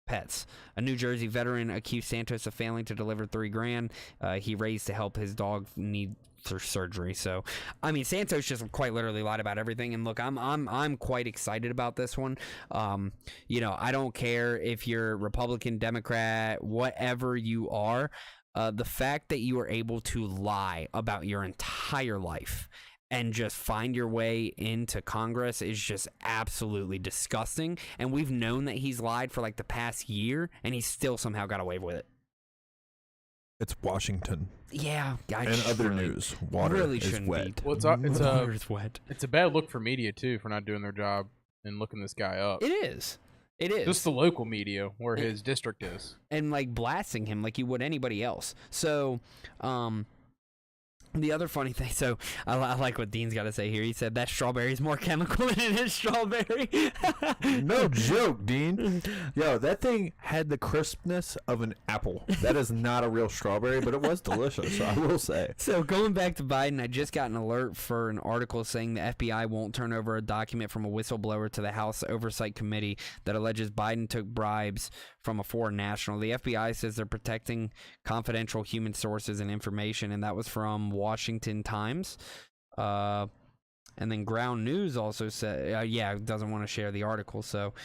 pets. A New Jersey veteran accused Santos of failing to deliver $3,000 he raised to help his dog need surgery. So, I mean, Santos just quite literally lied about everything. And look, I'm quite excited about this one. I don't care if you're Republican, Democrat, whatever you are. The fact that you are able to lie about your entire life and just find your way into Congress is just absolutely disgusting. And we've known that he's lied for like the past year, and he still somehow got away with it. It's Washington. Yeah, and other news. Water really is wet. Well, it's wet. It's a bad look for media too for not doing their job and looking this guy up. It is. It is. Just the local media where his district is. And like blasting him like you would anybody else. So, the other funny thing, so I like what Dean's got to say here. He said that strawberry is more chemical than it is strawberry. No joke, Dean. Yo, that thing had the crispness of an apple. That is not a real strawberry, but it was delicious, I will say. So going back to Biden, I just got an alert for an article saying the FBI won't turn over a document from a whistleblower to the House Oversight Committee that alleges Biden took bribes from a foreign national. The FBI says they're protecting confidential human sources and information, and that was from Washington Times. And then Ground News also said, doesn't want to share the article. So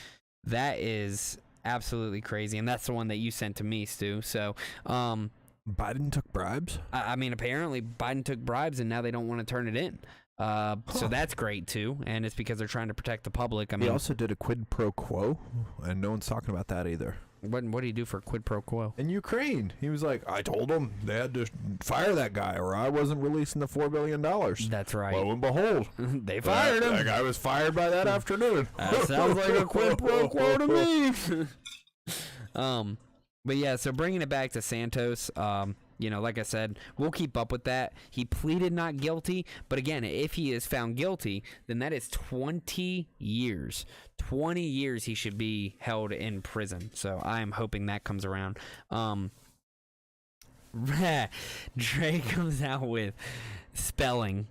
that is absolutely crazy. And that's the one that you sent to me, Stu. So, Biden took bribes? I mean, apparently Biden took bribes and now they don't want to turn it in. So that's great too, and it's because they're trying to protect the public. I mean, he also did a quid pro quo, and no one's talking about that either. What did he do for a quid pro quo? In Ukraine, he was like, I told them they had to fire that guy, or I wasn't releasing the $4 billion. That's right. Lo and behold, they fired him. That guy was fired by that afternoon. That sounds like a quid pro quo to me. But yeah, so bringing it back to Santos, like I said, we'll keep up with that. He pleaded not guilty, but again, if he is found guilty, then that is 20 years. 20 years he should be held in prison. So I am hoping that comes around. Dre comes out with spelling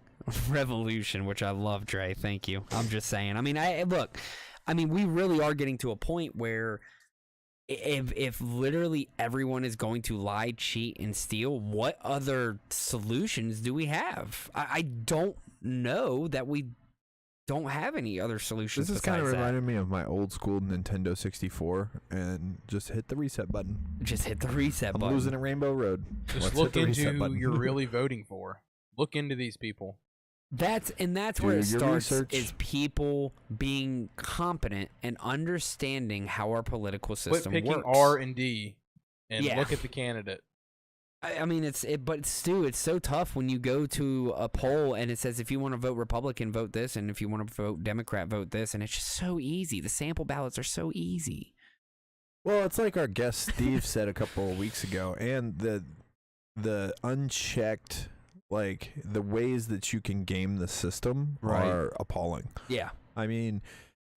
revolution, which I love, Trey. Thank you. I'm just saying. I mean, we really are getting to a point where if literally everyone is going to lie, cheat, and steal, what other solutions do we have? I don't know that we don't have any other solutions. This is kind of reminding me of my old school Nintendo 64, and just hit the reset button. Just hit the reset button. I'm losing a Rainbow Road. Just look into who you're really voting for. Look into these people. That's where it starts, is people being competent and understanding how our political system Quit picking works. R and D and look at the candidate. I mean, but Stu, it's so tough when you go to a poll and it says if you want to vote Republican, vote this, and if you want to vote Democrat, vote this, and it's just so easy. The sample ballots are so easy. Well, it's like our guest Steve said a couple of weeks ago, and the unchecked, like, the ways that you can game the system are appalling. Yeah. I mean,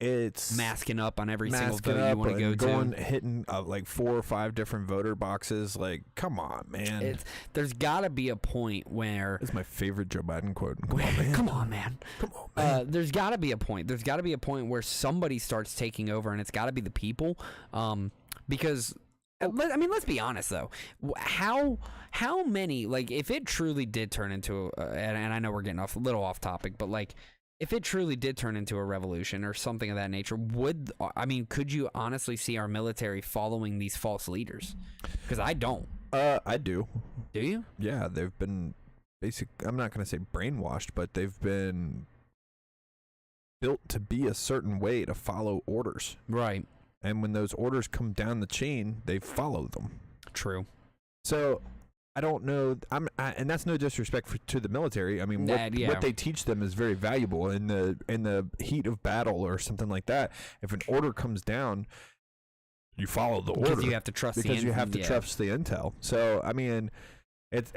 it's masking up on every single vote you want to go to. Hitting like 4 or 5 different voter boxes. Like, come on, man. There's got to be a point where... It's my favorite Joe Biden quote. Come on, man. Come on, man. Come on, man. There's got to be a point. There's got to be a point where somebody starts taking over, and it's got to be the people. Because... I mean, let's be honest, though. How many, like, if it truly did turn into, and I know we're getting a little off topic, but, like, if it truly did turn into a revolution or something of that nature, could you honestly see our military following these false leaders? Because I don't. I do. Do you? Yeah, they've been I'm not going to say brainwashed, but they've been built to be a certain way to follow orders. Right. And when those orders come down the chain, they follow them. True. So I don't know. And that's no disrespect to the military. I mean, what they teach them is very valuable in the heat of battle or something like that. If an order comes down, you follow the order. Because you have to trust the intel. So I mean,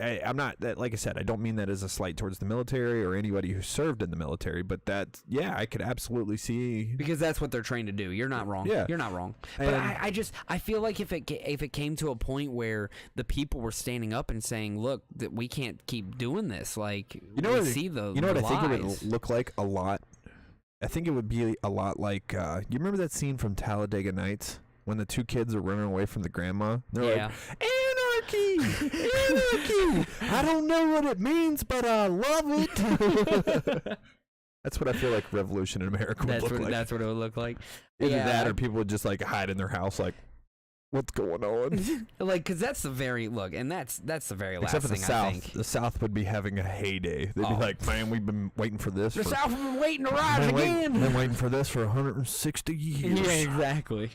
I'm not that, like I said, I don't mean that as a slight towards the military or anybody who served in the military, but I could absolutely see, because that's what they're trained to do. You're not wrong. Yeah. You're not wrong. But I feel like if it came to a point where the people were standing up and saying, "Look, that we can't keep doing this," like, what I think it would look like a lot. I think it would be a lot like you remember that scene from Talladega Nights when the 2 kids are running away from the grandma? They're like, Anarchy! I don't know what it means, but I love it. That's what I feel like revolution in America would look like. That's what it would look like. Either that or people would just like hide in their house like, what's going on? Like, because that's the very that's the very last Except for the thing South. I think. The South would be having a heyday. They'd be like, man, we've been waiting for this. The South has been waiting to rise again. Been waiting for this for 160 years. Yeah, exactly.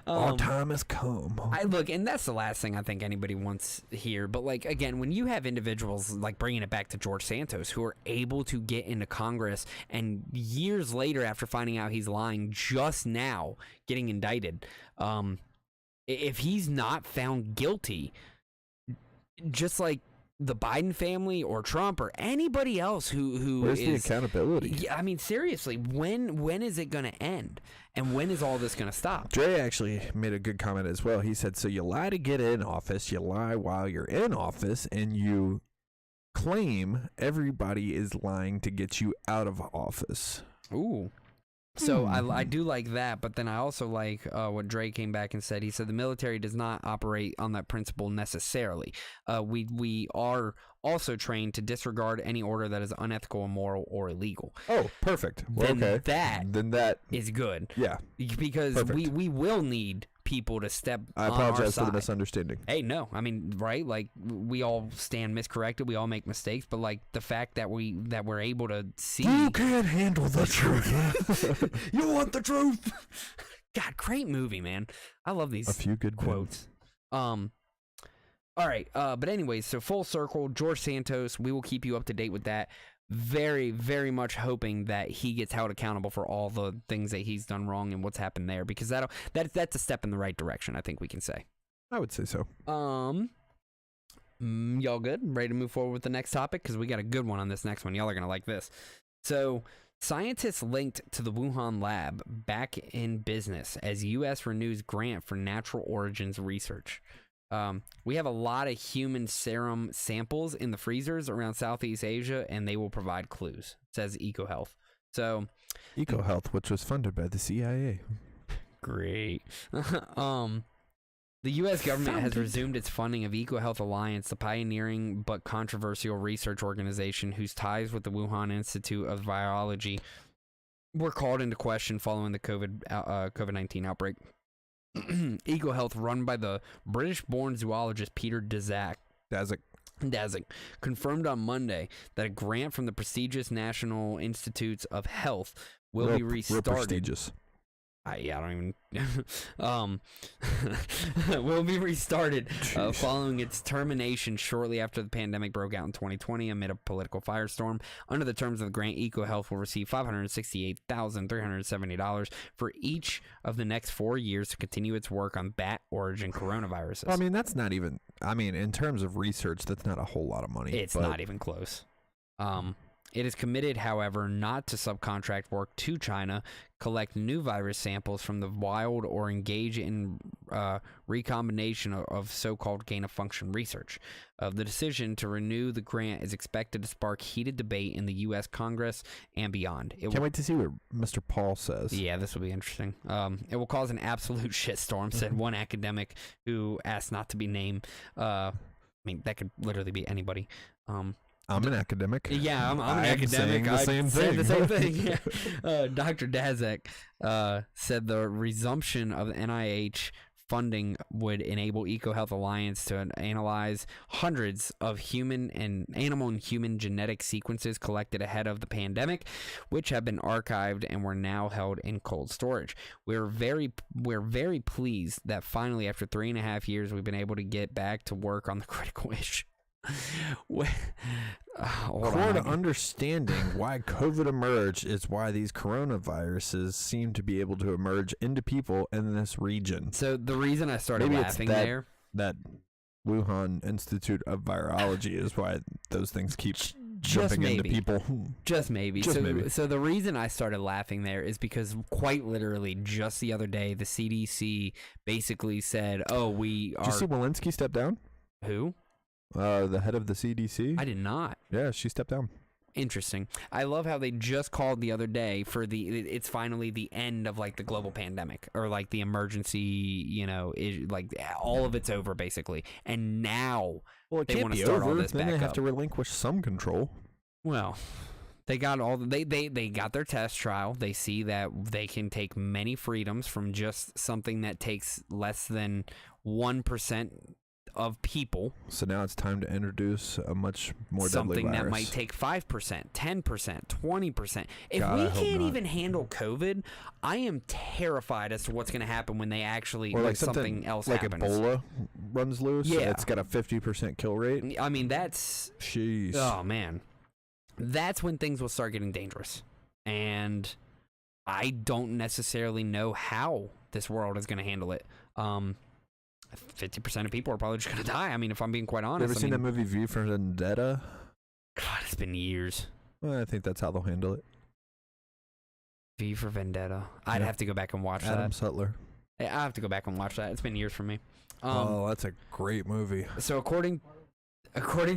Our time has come. And that's the last thing I think anybody wants here. But, like, again, when you have individuals, like bringing it back to George Santos, who are able to get into Congress and years later, after finding out he's lying, just now getting indicted, if he's not found guilty, just like the Biden family or Trump or anybody else where's the accountability? Yeah, I mean, seriously, when is it going to end? And when is all this going to stop? Dre actually made a good comment as well. He said, so you lie to get in office, you lie while you're in office, and you claim everybody is lying to get you out of office. Ooh. So I do like that, but then I also like what Dre came back and said. He said the military does not operate on that principle necessarily. We are also trained to disregard any order that is unethical, immoral, or illegal. Oh, perfect. Well, then okay. That is good. Yeah. Because we will need people to step I on apologize our side. for the misunderstanding. Hey, no. I mean, right? Like, we all stand miscorrected. We all make mistakes. But, like, the fact that we're able to see... You can't handle the truth. You want the truth? God, great movie, man. I love these a few good quotes. All right. But anyways, so full circle, George Santos, we will keep you up to date with that. Very, very much hoping that he gets held accountable for all the things that he's done wrong and what's happened there, because that's a step in the right direction, I think we can say. I would say so. Y'all good? Ready to move forward with the next topic? Because we got a good one on this next one. Y'all are going to like this. So, scientists linked to the Wuhan lab back in business as U.S. renews grant for natural origins research. We have a lot of human serum samples in the freezers around Southeast Asia, and they will provide clues, says EcoHealth. So, EcoHealth, which was funded by the CIA. Great. The U.S. government has resumed its funding of EcoHealth Alliance, the pioneering but controversial research organization whose ties with the Wuhan Institute of Virology were called into question following the COVID-19 outbreak. EcoHealth, run by the British-born zoologist Peter Daszak, confirmed on Monday that a grant from the prestigious National Institutes of Health will be restarted. Real prestigious. I don't even will be restarted following its termination shortly after the pandemic broke out in 2020 amid a political firestorm. Under the terms of the grant, EcoHealth will receive $568,370 for each of the next 4 years to continue its work on bat origin coronaviruses. Well, I mean, that's not even, in terms of research, that's not a whole lot of money. It's not even close. It is committed, however, not to subcontract work to China, collect new virus samples from the wild, or engage in recombination of so-called gain-of-function research. The decision to renew the grant is expected to spark heated debate in the U.S. Congress and beyond. Can't wait to see what Mr. Paul says. Yeah, this will be interesting. It will cause an absolute shitstorm, said one academic who asked not to be named. That could literally be anybody. I'm an academic. Yeah, I'm an academic. I said the same thing. Yeah. Dr. Daszak said the resumption of the NIH funding would enable EcoHealth Alliance to analyze hundreds of animal and human genetic sequences collected ahead of the pandemic, which have been archived and were now held in cold storage. We're very pleased that finally, after 3.5 years, we've been able to get back to work on the critical issue. Core to understanding why COVID emerged is why these coronaviruses seem to be able to emerge into people in this region. So the reason I started laughing there, that Wuhan Institute of Virology, is why those things keep jumping into people. Just maybe. So the reason I started laughing there is because quite literally just the other day, the CDC basically said, "Oh, we are." Did you see Walensky step down? Who? The head of the CDC? I did not. Yeah, she stepped down. Interesting. I love how they just called the other day for it's finally the end of like the global pandemic, or like the emergency, like all of it's over basically. And now they want to start all this back up. Then they have to relinquish some control. Well, they got they got their test trial. They see that they can take many freedoms from just something that takes less than 1% of people. So now it's time to introduce a much more deadly something virus. that might take 5%, 10%, 20%. If we can't even handle COVID, I am terrified as to what's going to happen when they actually, or like something else like happens. Ebola runs loose. Yeah, it's got a 50% kill rate. I mean, that's jeez. Oh man, that's when things will start getting dangerous, and I don't necessarily know how this world is going to handle it. 50% of people are probably just going to die. I mean, if I'm being quite honest. You ever seen that movie V for Vendetta? God, it's been years. Well, I think that's how they'll handle it. V for Vendetta. I'd have to go back and watch that. Adam Sutler. I have to go back and watch that. It's been years for me. That's a great movie. So according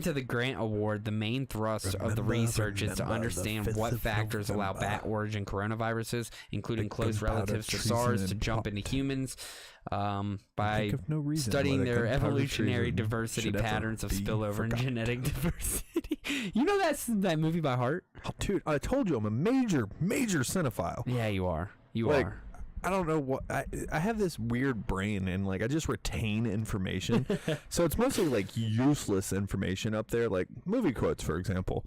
to the grant award, the main thrust of the research is to understand what factors allow bat origin coronaviruses, including close relatives to SARS, to jump into humans by studying their evolutionary diversity patterns of spillover and genetic diversity. You know that movie by heart? Oh, dude, I told you I'm a major cinephile. Yeah, you are. You are. I don't know what I have this weird brain, and like I just retain information. So it's mostly like useless information up there, like movie quotes, for example.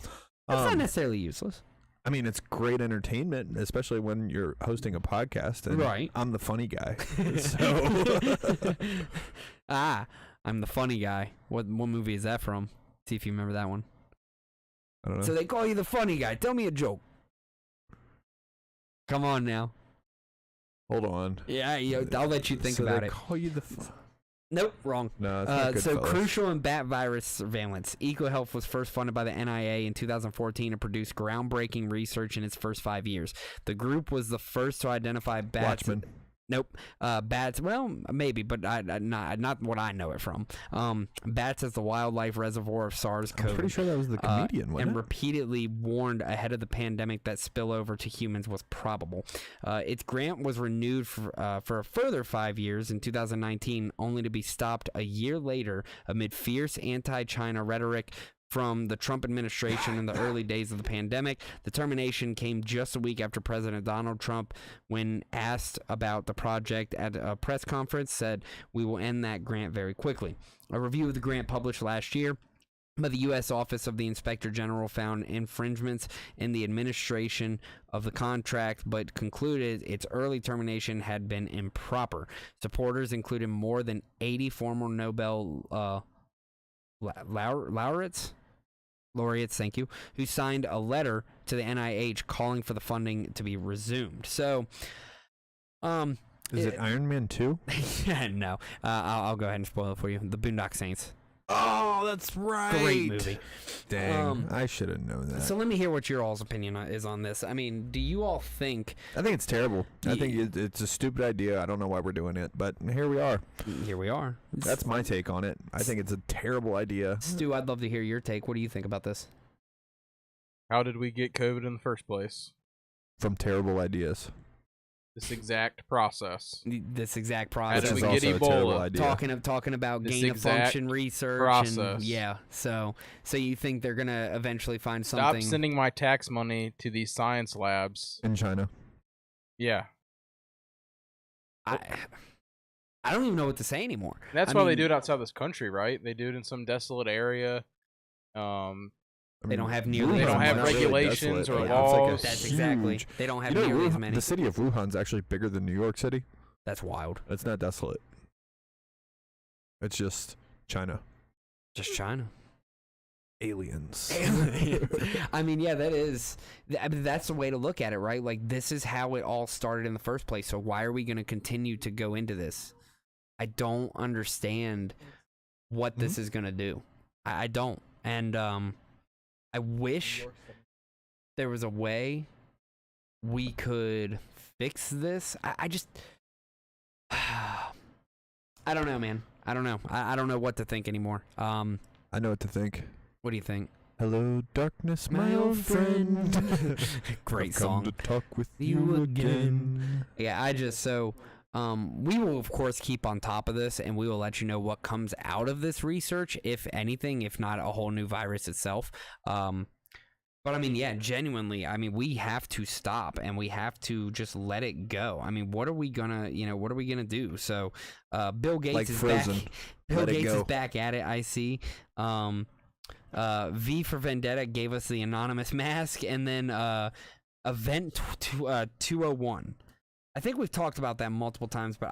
It's not necessarily useless. I mean, it's great entertainment, especially when you're hosting a podcast. And right. I'm the funny guy. So I'm the funny guy. What movie is that from? See if you remember that one. I don't know. So they call you the funny guy. Tell me a joke. Come on now. Hold on. Yeah, I'll let you think about it. Call you the Nope, wrong. No, it's not good, so fellas. crucial in bat virus surveillance. EcoHealth was first funded by the NIA in 2014 and produced groundbreaking research in its first 5 years. The group was the first to identify bats. Watchmen. Nope. Bats. Well, maybe, but not what I know it from. Bats is the wildlife reservoir of SARS-CoV. I'm pretty sure that was the comedian, wasn't and it? repeatedly warned ahead of the pandemic that spillover to humans was probable. Its grant was renewed for a further 5 years in 2019, only to be stopped a year later amid fierce anti-China rhetoric from the Trump administration in the early days of the pandemic. The termination came just a week after President Donald Trump, when asked about the project at a press conference, said, "We will end that grant very quickly." A review of the grant published last year by the U.S. Office of the Inspector General found infringements in the administration of the contract, but concluded its early termination had been improper. Supporters included more than 80 former Nobel laureates, thank you, who signed a letter to the NIH calling for the funding to be resumed. So, is it Iron Man 2? No. I'll go ahead and spoil it for you. The Boondock Saints. Oh, that's right. Great movie. Dang, I should have known that. So let me hear what your all's opinion is on this. I mean, do you all think... I think it's terrible. I think it's a stupid idea. I don't know why we're doing it, but here we are. Here we are. That's my take on it. I think it's a terrible idea. Stu, I'd love to hear your take. What do you think about this? How did we get COVID in the first place? From terrible ideas. This exact process. This exact How process. did we This is get also a terrible Ebola? idea. Talking about This gain of exact function research. process. And, yeah. So you think they're gonna eventually find Stop something? sending my tax money to these science labs. In China. Yeah. I don't even know what to say anymore. That's I why they mean, do it outside this country, right? They do it in some desolate area. They don't have nearly They don't as have much- regulations or It's laws. That's exactly. huge- They don't have You know, nearly as Wuhan- many. the city of Wuhan's actually bigger than New York City. That's wild. It's not desolate. It's just China. Just China. Aliens. I mean, yeah, that's the way to look at it, right? Like, this is how it all started in the first place. So why are we going to continue to go into this? I don't understand what this is going to do. I don't. And I wish there was a way we could fix this. I just... I don't know, man. I don't know. I don't know what to think anymore. I know what to think. What do you think? Hello, darkness, my old friend. Great I've song. come to talk with you again. Yeah, we will of course keep on top of this, and we will let you know what comes out of this research, if anything, if not a whole new virus itself. But I mean, yeah, genuinely, I mean, we have to stop and we have to just let it go. I mean, what are we gonna do? So, Bill Gates Like is Frozen. back. Bill Let it Gates go. is back at it. I see. V for Vendetta gave us the anonymous mask, and then Event 201. I think we've talked about that multiple times, but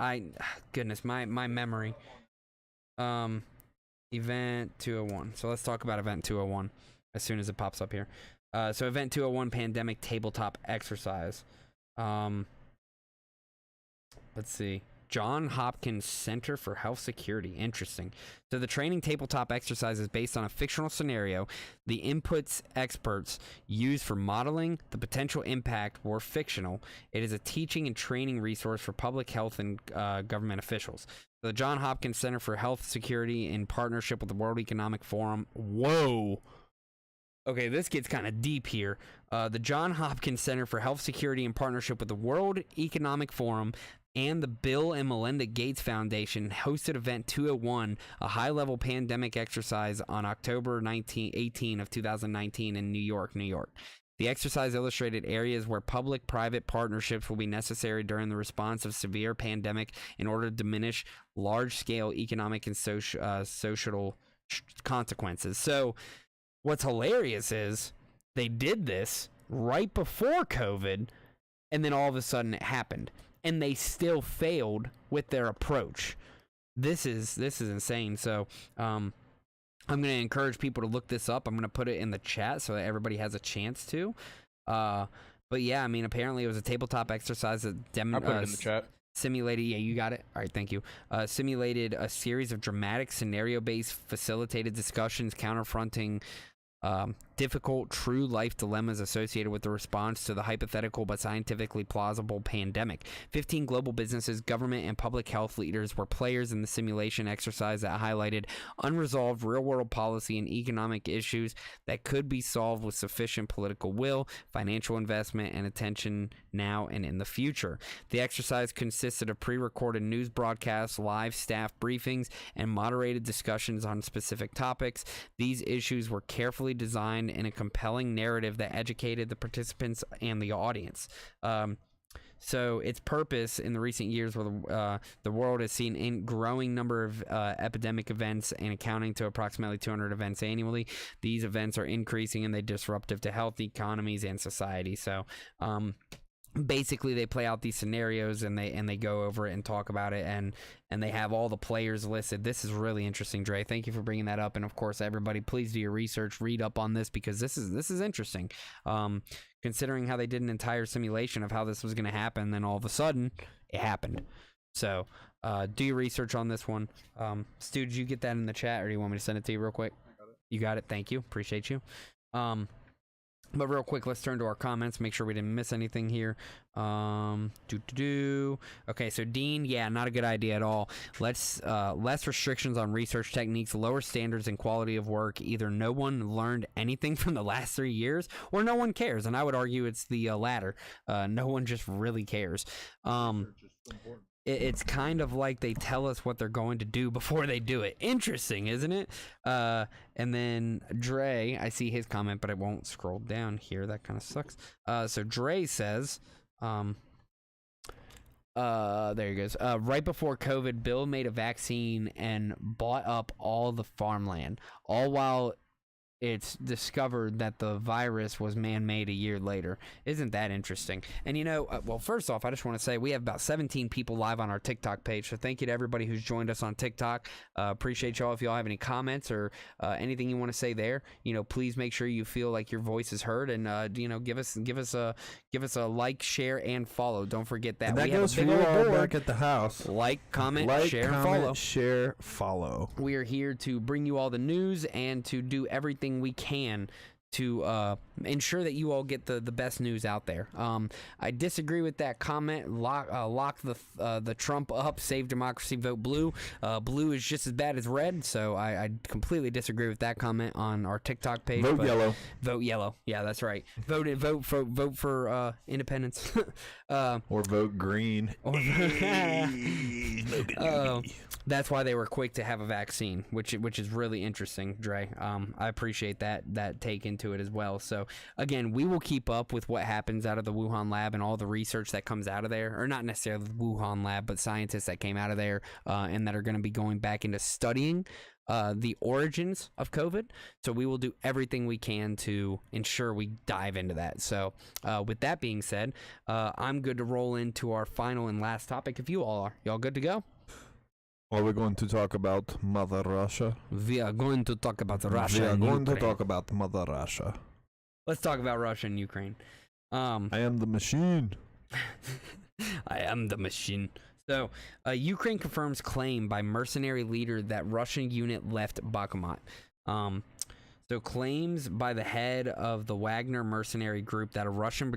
goodness, my memory. Event 201. So let's talk about Event 201 as soon as it pops up here. So Event 201 pandemic tabletop exercise. Let's see. John Hopkins Center for Health Security. Interesting. So the training tabletop exercise is based on a fictional scenario. The inputs experts use for modeling the potential impact were fictional. It is a teaching and training resource for public health and government officials. The John Hopkins Center for Health Security, in partnership with the World Economic Forum. Whoa. Okay, this gets kind of deep here. The John Hopkins Center for Health Security, in partnership with the World Economic Forum and the Bill and Melinda Gates Foundation, hosted Event 201, a high-level pandemic exercise on October 18 of 2019 in New York. The exercise illustrated areas where public-private partnerships will be necessary during the response of severe pandemic in order to diminish large-scale economic and social consequences. So what's hilarious is they did this right before COVID, and then all of a sudden it happened. And they still failed with their approach. This is insane. So I'm going to encourage people to look this up. I'm going to put it in the chat so that everybody has a chance to. But yeah, I mean, apparently it was a tabletop exercise that I'll put it in the chat. Simulated, yeah, you got it. All right, thank you. Simulated a series of dramatic scenario-based facilitated discussions confronting difficult, true life dilemmas associated with the response to the hypothetical but scientifically plausible pandemic. 15 global businesses, government, and public health leaders were players in the simulation exercise that highlighted unresolved real-world policy and economic issues that could be solved with sufficient political will, financial investment, and attention now and in the future. The exercise consisted of pre-recorded news broadcasts, live staff briefings, and moderated discussions on specific topics. These issues were carefully designed in a compelling narrative that educated the participants and the audience. So its purpose in the recent years where the world has seen a growing number of epidemic events and accounting to approximately 200 events annually. These events are increasing and they're disruptive to health, economies, and society. So basically they play out these scenarios and they go over it and talk about it, and they have all the players listed. This is really interesting, Dre. Thank you for bringing that up. And of course, everybody, please do your research, read up on this, because this is interesting. Considering how they did an entire simulation of how this was going to happen, then all of a sudden it happened. So do your research on this one. Stu, did you get that in the chat, or do you want me to send it to you real quick? I got it. You got it. Thank you. Appreciate you. But real quick, let's turn to our comments, make sure we didn't miss anything here. Okay, so Dean, yeah, not a good idea at all. Less restrictions on research techniques, lower standards and quality of work. Either no one learned anything from the last 3 years, or no one cares. And I would argue it's the latter. No one just really cares. It's kind of like they tell us what they're going to do before they do it. Interesting, isn't it? And then Dre, I see his comment, but it won't scroll down here. That kind of sucks. So Dre says, there he goes. Right before COVID, Bill made a vaccine and bought up all the farmland, all while it's discovered that the virus was man-made a year later. Isn't that interesting? And well, first off, I just want to say we have about 17 people live on our TikTok page, so thank you to everybody who's joined us on TikTok. Appreciate y'all. If y'all have any comments or anything you want to say there, please make sure you feel like your voice is heard, and give us a like, share, and follow. Don't forget that. And that goes for you all back at the house. Like, comment, share, and follow. Share, follow. We are here to bring you all the news and to do everything we can to ensure that you all get the best news out there. I disagree with that comment. Lock the Trump up, save democracy, vote blue. Blue is just as bad as red, so I completely disagree with that comment on our TikTok page. Vote yellow. Vote yellow. Yeah, that's right. Vote for independence. Or vote green. That's why they were quick to have a vaccine, which is really interesting, Dre. I appreciate that take into it as well. So again, we will keep up with what happens out of the Wuhan lab and all the research that comes out of there, or not necessarily the Wuhan lab, but scientists that came out of there and that are going to be going back into studying the origins of COVID. So we will do everything we can to ensure we dive into that. So with that being said, I'm good to roll into our final and last topic. If you all are, y'all good to go? Are we going to talk about Mother Russia? We are going to talk about Russia. We are going to talk about Mother Russia. Let's talk about Russia and Ukraine. I am the machine. I am the machine. So, Ukraine confirms claim by mercenary leader that Russian unit left Bakhmut. So, claims by the head of the Wagner mercenary group that a Russian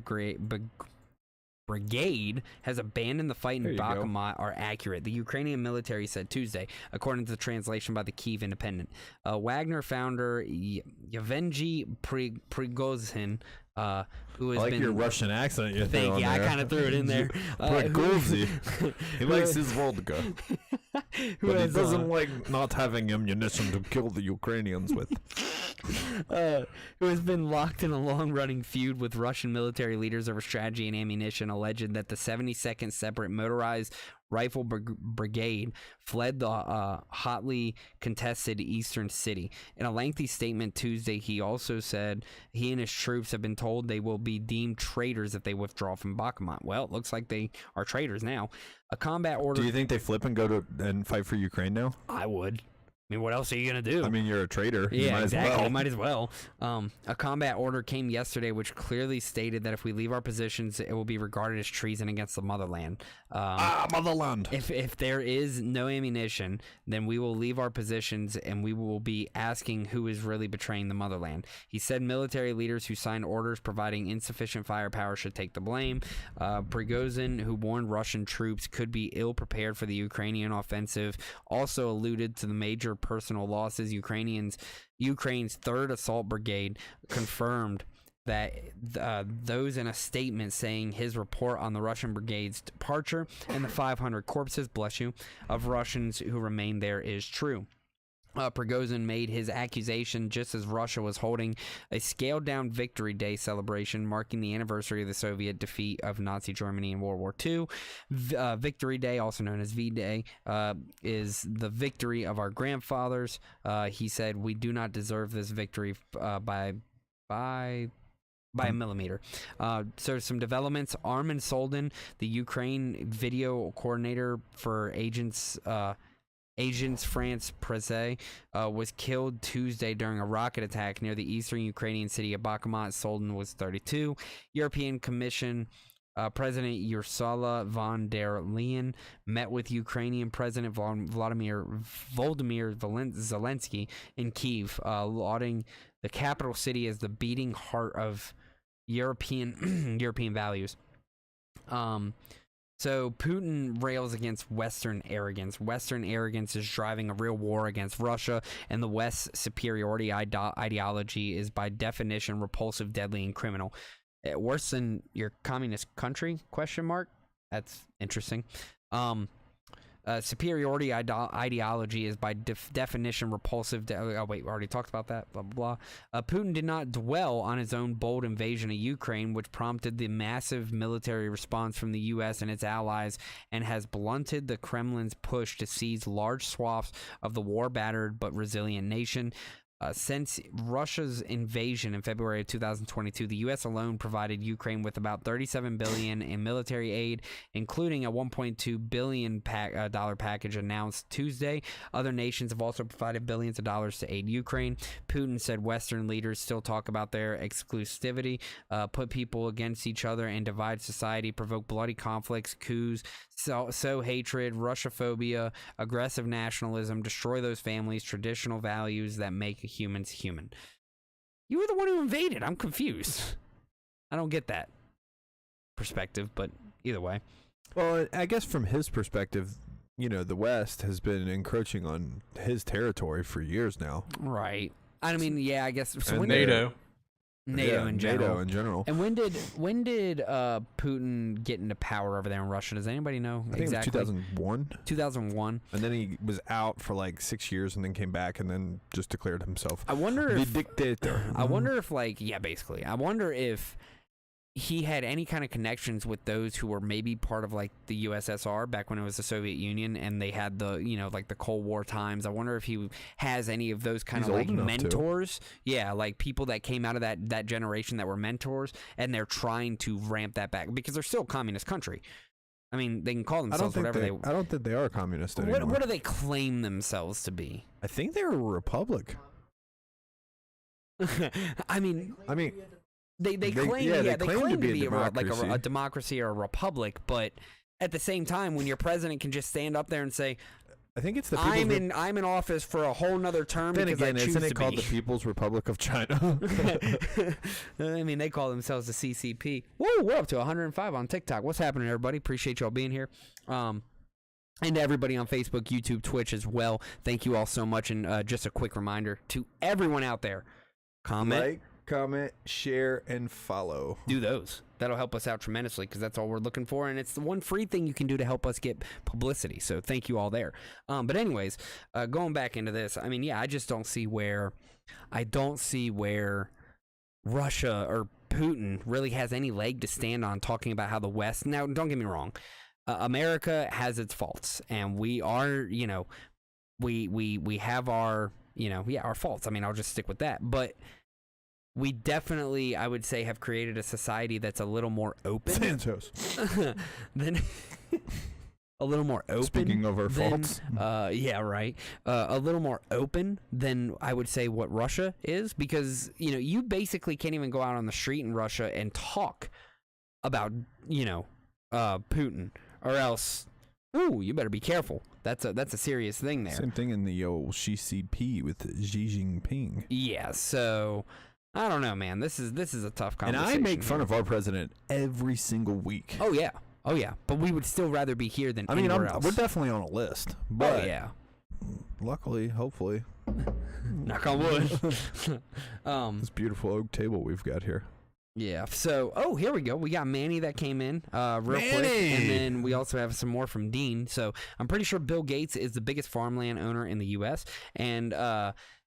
brigade has abandoned the fight in Bakhmut are accurate, the Ukrainian military said Tuesday, according to the translation by the Kyiv Independent. Wagner founder Yevgeny Prigozhin, who has been... your Russian accent. Thank you. I kind of threw it in there. Prigozhin. He likes his vodka. But he doesn't like not having ammunition to kill the Ukrainians with. Who has been locked in a long-running feud with Russian military leaders over strategy and ammunition, alleged that the 72nd Separate Motorized Rifle Brigade fled the hotly contested eastern city. In a lengthy statement Tuesday, he also said he and his troops have been told they will be deemed traitors if they withdraw from Bakhmut. Well, it looks like they are traitors now. A combat order... Do you think they flip and go to and fight for Ukraine now? I would. I mean, what else are you going to do? I mean, you're a traitor. Yeah, exactly. You might as well. A combat order came yesterday which clearly stated that if we leave our positions, it will be regarded as treason against the motherland. Motherland. If there is no ammunition, then we will leave our positions and we will be asking who is really betraying the motherland. He said military leaders who signed orders providing insufficient firepower should take the blame. Prigozhin, who warned Russian troops could be ill prepared for the Ukrainian offensive, also alluded to the major personal losses. Ukraine's 3rd Assault Brigade confirmed that those in a statement saying his report on the Russian brigade's departure and the 500 corpses, bless you, of Russians who remain there is true. Prigozhin made his accusation just as Russia was holding a scaled-down Victory Day celebration marking the anniversary of the Soviet defeat of Nazi Germany in World War II. Victory Day, also known as V-Day, is the victory of our grandfathers. He said, "We do not deserve this victory by a millimeter." So some developments. Armin Soldan, the Ukraine video coordinator for Agents France Presse, was killed Tuesday during a rocket attack near the eastern Ukrainian city of Bakhmut. Soldan was 32. European Commission President Ursula von der Leyen met with Ukrainian President Volodymyr Zelensky in Kyiv, lauding the capital city as the beating heart of European values. So Putin rails against Western arrogance. Western arrogance is driving a real war against Russia, and the West's superiority ideology is by definition repulsive, deadly, and criminal. Worse than your communist country? ? That's interesting. Superiority ideology is by definition repulsive. Oh wait, we already talked about that. Blah blah blah. Putin did not dwell on his own bold invasion of Ukraine, which prompted the massive military response from the U.S. and its allies, and has blunted the Kremlin's push to seize large swaths of the war-battered but resilient nation. Since Russia's invasion in February of 2022, the U.S. alone provided Ukraine with about $37 billion in military aid, including a $1.2 billion dollar package announced Tuesday. Other nations have also provided billions of dollars to aid Ukraine. Putin said Western leaders still talk about their exclusivity, put people against each other, and divide society, provoke bloody conflicts, coups, sow hatred, Russophobia, aggressive nationalism, destroy those families, traditional values that make humans human. You were the one who invaded. I'm confused. I don't get that perspective, but either way. Well, I guess from his perspective, you know, the West has been encroaching on his territory for years now. Right. I mean, yeah, I guess. So and NATO. NATO in general. And when did Putin get into power over there in Russia? Does anybody know exactly? I think it was 2001. 2001. And then he was out for like 6 years and then came back and then just declared himself the dictator. I wonder if basically. I wonder if he had any kind of connections with those who were maybe part of like the USSR back when it was the Soviet Union and they had the, you know, like the Cold War times. I wonder if he has any of those kind of like mentors. Yeah, like people that came out of that generation that were mentors, and they're trying to ramp that back because they're still a communist country. I mean, they can call themselves whatever they I don't think they are communist anymore. What do they claim themselves to be? I think they're a republic. I mean They claim to be a democracy or a republic, but at the same time, when your president can just stand up there and say, I think it's the I'm in office for a whole nother term. Then because again, I choose isn't it to called be. the People's Republic of China? I mean, they call themselves the CCP. Whoa, we're up to 105 on TikTok. What's happening, everybody? Appreciate y'all being here. And to everybody on Facebook, YouTube, Twitch as well. Thank you all so much. And just a quick reminder to everyone out there: comment, share, and follow. Do those. That'll help us out tremendously because that's all we're looking for, and it's the one free thing you can do to help us get publicity. So thank you all there. But anyways, going back into this, I mean, yeah, I just don't see where Russia or Putin really has any leg to stand on talking about how the West. Now, don't get me wrong, America has its faults, and we are, you know, we have our, you know, our faults. I mean, I'll just stick with that, but. We definitely, I would say, have created a society that's a little more open. Santos. than a little more open. Speaking of our than, faults. Yeah, right. A little more open than I would say what Russia is, because, you basically can't even go out on the street in Russia and talk about, Putin, or else, you better be careful. That's a serious thing there. Same thing in the old CCP with Xi Jinping. Yeah, so I don't know, man. This is a tough conversation. And I make fun of our president every single week. Oh yeah. But we would still rather be here than anywhere else. We're definitely on a list. But yeah. Luckily, hopefully. Knock on wood. This beautiful oak table we've got here. Yeah. So, here we go. We got Manny that came in real quick. And then we also have some more from Dean. So, I'm pretty sure Bill Gates is the biggest farmland owner in the U.S. And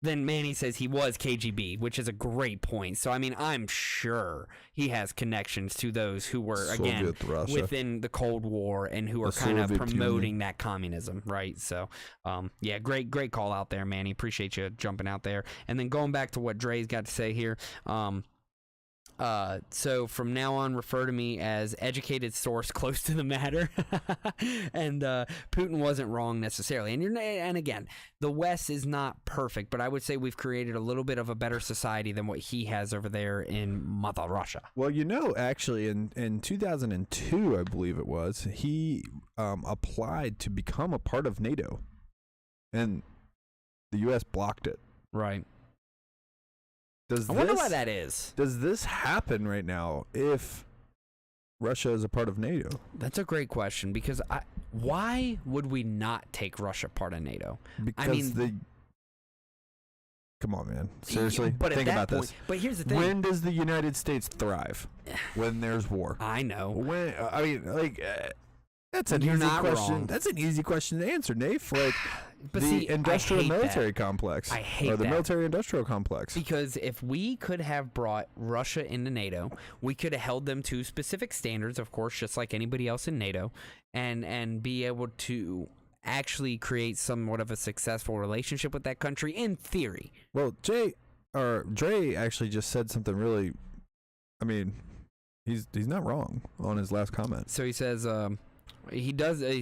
then Manny says he was KGB, which is a great point. So, I mean, I'm sure he has connections to those who were, again, within the Cold War and who are kind of promoting that communism, right? So, yeah, great call out there, Manny. Appreciate you jumping out there. And then going back to what Dre's got to say here, so from now on, refer to me as educated source close to the matter. And Putin wasn't wrong necessarily. And again, the West is not perfect, but I would say we've created a little bit of a better society than what he has over there in Mother Russia. Well, actually, in 2002, I believe it was, he applied to become a part of NATO, and the U.S. blocked it. Right. I wonder why that is. Does this happen right now if Russia is a part of NATO? That's a great question, because why would we not take Russia part of NATO? Because come on, man. Seriously? But think about this. But here's the thing. When does the United States thrive? When there's war. I know. That's an easy question. Wrong. That's an easy question to answer, Nafe. But industrial military complex. I hate that. Or the military industrial complex. Because if we could have brought Russia into NATO, we could have held them to specific standards, of course, just like anybody else in NATO, and be able to actually create somewhat of a successful relationship with that country in theory. Well, Dre actually just said something really, he's not wrong on his last comment. So he says, he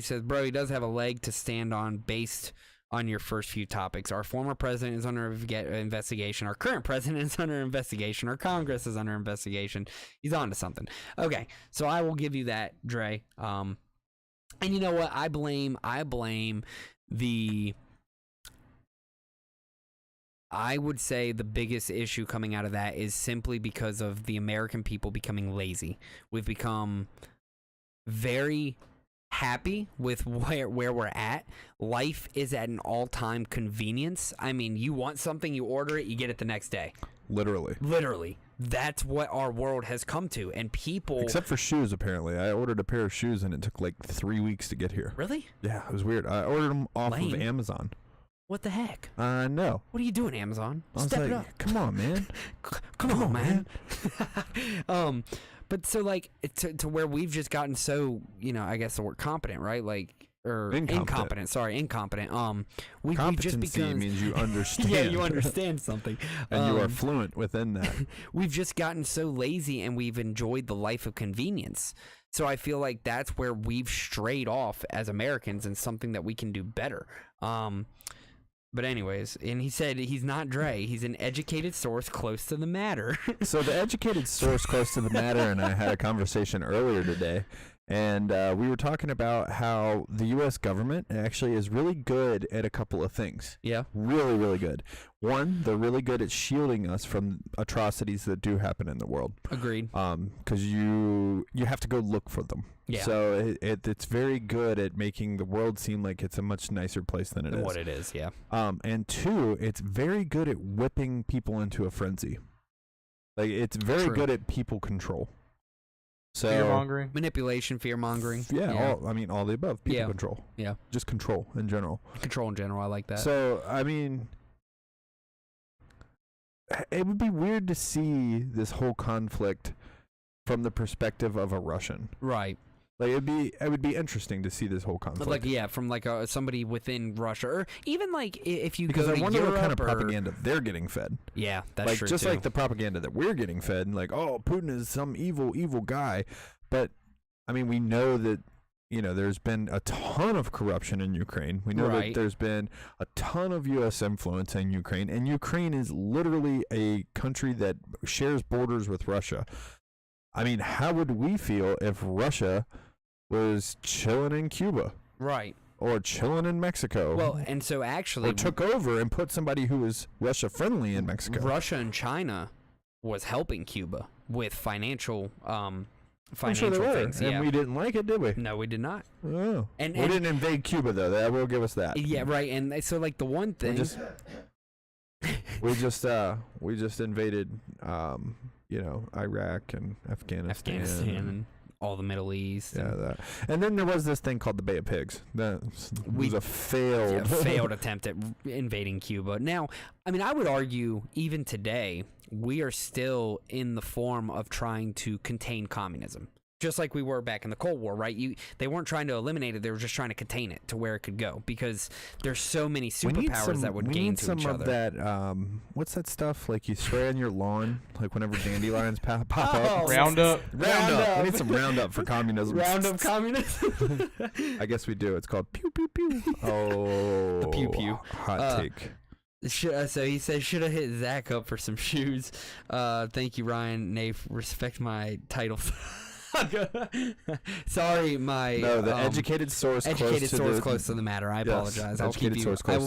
says, bro, he does have a leg to stand on based on your first few topics. Our former president is under investigation. Our current president is under investigation. Our Congress is under investigation. He's on to something. Okay, so I will give you that, Dre. And you know what? I blame I would say the biggest issue coming out of that is simply because of the American people becoming lazy. We've become very happy with where we're at. Life is at an all-time convenience. I mean, you want something, you order it, you get it the next day. Literally. That's what our world has come to. And people... Except for shoes, apparently. I ordered a pair of shoes and it took like 3 weeks to get here. Really? Yeah, it was weird. I ordered them off of Amazon. What the heck? No. What are you doing, Amazon? Step it up. Come on, man. Come on, man. But so, to where we've just gotten so, I guess the word competent, right? Incompetent. Competency means you understand. Yeah, you understand something. And you are fluent within that. We've just gotten so lazy, and we've enjoyed the life of convenience. So I feel like that's where we've strayed off as Americans, and something that we can do better. But anyways, and he said he's not Dre. He's an educated source close to the matter. So the educated source close to the matter and I had a conversation earlier today, and we were talking about how the U.S. government actually is really good at a couple of things. Yeah. Really, really good. One, they're really good at shielding us from atrocities that do happen in the world. Agreed. Because you have to go look for them. Yeah. So it's very good at making the world seem like it's a much nicer place than it is. What it is, yeah. And two, it's very good at whipping people into a frenzy. It's very good at people control. So fear-mongering? Manipulation, fear-mongering. Yeah. All the above. People control. Yeah. Just control in general. Control in general, I like that. So, it would be weird to see this whole conflict from the perspective of a Russian. Right. It would be interesting to see this whole conflict. From somebody within Russia, or even if you because go to I wonder Europe what kind of propaganda they're getting fed. Yeah, that's true. Just too. like the propaganda that we're getting fed, Putin is some evil guy, but we know that there's been a ton of corruption in Ukraine. We know that there's been a ton of U.S. influence in Ukraine, and Ukraine is literally a country that shares borders with Russia. I mean, how would we feel if Russia was chilling in Cuba? Right. Or chilling in Mexico. Well, and so actually... Or took over and put somebody who was Russia-friendly in Mexico. Russia and China was helping Cuba with financial sure they were, things. And we didn't like it, did we? No, we did not. Oh. We didn't invade Cuba, though. That will give us that. Yeah, right. And so, like, the one thing... We just invaded, Iraq and Afghanistan and all the Middle East. Yeah, that. And then there was this thing called the Bay of Pigs. That was a failed attempt at invading Cuba. Now, I mean, I would argue even today we are still in the form of trying to contain communism. Just like we were back in the Cold War, right? They weren't trying to eliminate it; they were just trying to contain it to where it could go. Because there's so many superpowers that would gain to each other. We need some of that. What's that stuff? Like you spray on your lawn, like whenever dandelions pop up. Roundup. Roundup. We need some Roundup for communism. Roundup communism. I guess we do. It's called pew pew pew. Oh, the pew pew. Hot take. So he says, should have hit Zach up for some shoes. Thank you, Ryan. Nave, respect my title. Sorry, the educated source close to the matter. I apologize. I will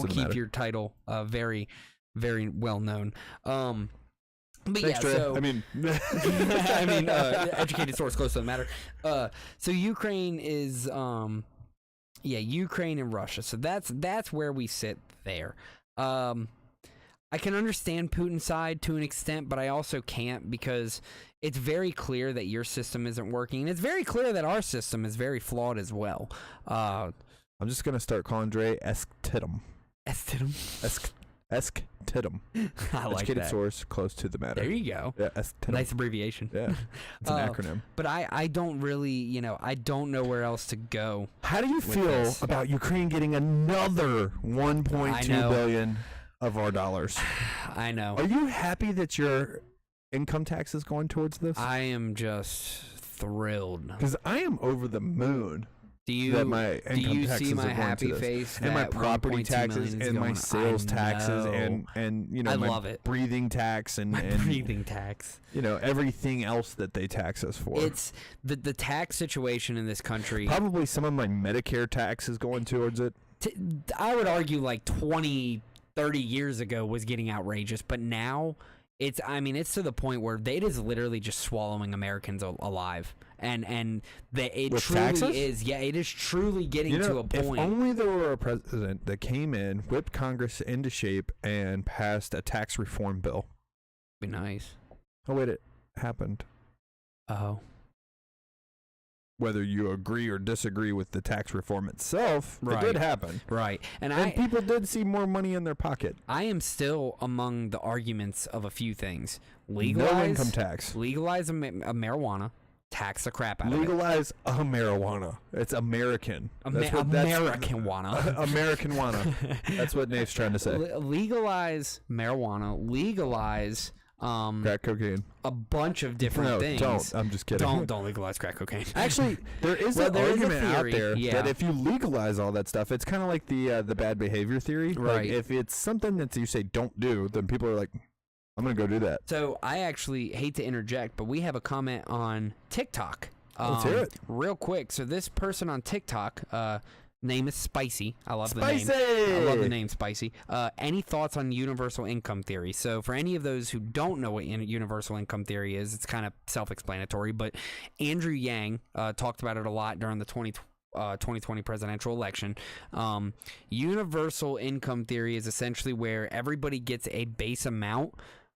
keep your title very, very well known. But thanks, yeah, so I mean, educated source close to the matter. So Ukraine is Ukraine and Russia. So that's where we sit there. I can understand Putin's side to an extent, but I also can't, because it's very clear that your system isn't working, and it's very clear that our system is very flawed as well. I'm just gonna start calling Dre Esktidum. Esktidum. Esktidum. I like Educated that. Source, close to the matter. There you go. Yeah, Esktidum. Nice abbreviation. Yeah, it's an acronym. But I don't really, I don't know where else to go. How do you feel about Ukraine getting another 1.2 billion of our dollars? I know. Are you happy that your income tax is going towards this? I am just thrilled. Because I am over the moon. Do you see my happy face? And my property taxes and my sales taxes and I my love it. breathing tax and breathing tax. Everything else that they tax us for. It's the tax situation in this country. Probably some of my Medicare tax is going towards it. I would argue like 20, 30 years ago was getting outrageous, but now it's to the point where it is literally just swallowing Americans alive. And it with truly taxes? is. Yeah, it is truly getting to a point. If only there were a president that came in, whipped Congress into shape, and passed a tax reform bill. Be nice. Oh, wait, it happened. Oh. Whether you agree or disagree with the tax reform itself, it did happen. Right. And people did see more money in their pocket. I am still among the arguments of a few things. No income tax. Legalize a marijuana. Tax the crap out of it. Legalize a marijuana. It's American. American-wana. American-wana. That's what Nate's trying to say. Legalize marijuana. Legalize crack cocaine. A bunch of different things. Don't. I'm just kidding. Don't legalize crack cocaine. Actually, there is an argument out there that if you legalize all that stuff, it's kind of like the bad behavior theory. Right. Like if it's something that you say don't do, then people are like, I'm going to go do that. So I actually hate to interject, but we have a comment on TikTok. Let's hear it. Real quick. So this person on TikTok, name is Spicy. I love the name. Spicy! I love the name Spicy. Any thoughts on universal income theory? So for any of those who don't know what universal income theory is, it's kind of self-explanatory, but Andrew Yang talked about it a lot during the 2020 presidential election. Universal income theory is essentially where everybody gets a base amount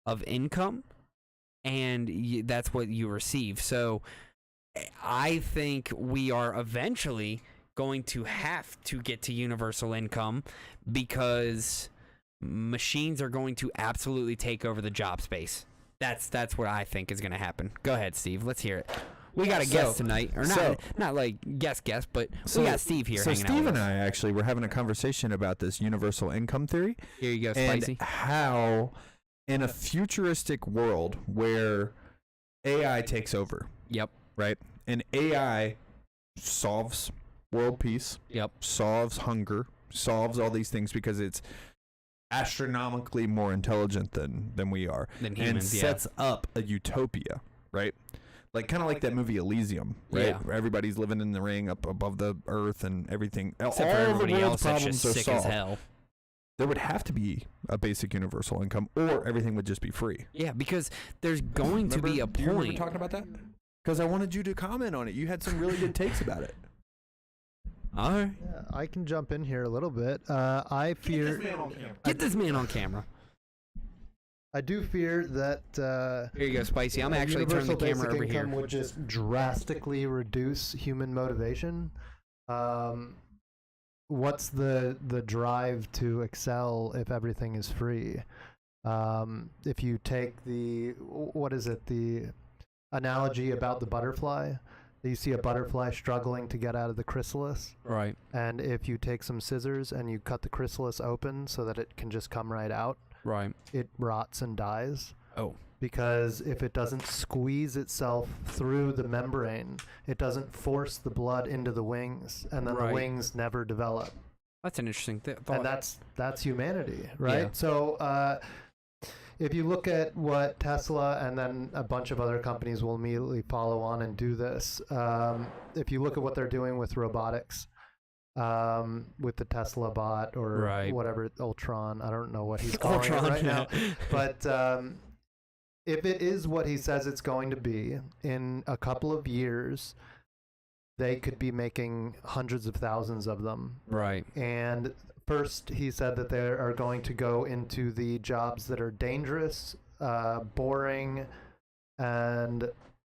of income, and that's what you receive. So I think we are eventually going to have to get to universal income because machines are going to absolutely take over the job space. That's what I think is going to happen. Go ahead, Steve. Let's hear it. We got a guest tonight, or not like guest, but we got Steve here. So hanging Steve out and I actually were having a conversation about this universal income theory. Here you go, Spicy. And how in a futuristic world where AI takes over. Yep. Right? And AI solves world peace. Yep. Solves hunger. Solves all these things because it's astronomically more intelligent than we are. Than humans, and sets up a utopia, right? Like kind of like that movie Elysium, right? Yeah. Where everybody's living in the ring up above the earth and everything. Except all for of everybody the else world's that's problems just are sick solved. as hell. There would have to be a basic universal income, or everything would just be free. Yeah, because there's going to be a Do you remember point. talking about that? Because I wanted you to comment on it. You had some really good takes about it. All right. Yeah, I can jump in here a little bit. I fear. Get this man on camera. I do fear that. Here you go, Spicy. I'm actually turning the universal camera basic over here. income would just drastically reduce human motivation. What's the drive to excel if everything is free? If you take the analogy about the butterfly, you see a butterfly struggling to get out of the chrysalis, Right. and if you take some scissors and you cut the chrysalis open so that it can just come right out, Right. it rots and dies. Oh. Because if it doesn't squeeze itself through the membrane, it doesn't force the blood into the wings, and then Right. the wings never develop. That's an interesting thought. And that's humanity, right? Yeah. So if you look at what Tesla and then a bunch of other companies will immediately follow on and do this, if you look at what they're doing with robotics, with the Tesla bot or Right. whatever, Ultron, I don't know what he's calling it right now, but if it is what he says it's going to be, in a couple of years, they could be making hundreds of thousands of them. Right. And first, he said that they are going to go into the jobs that are dangerous, boring, and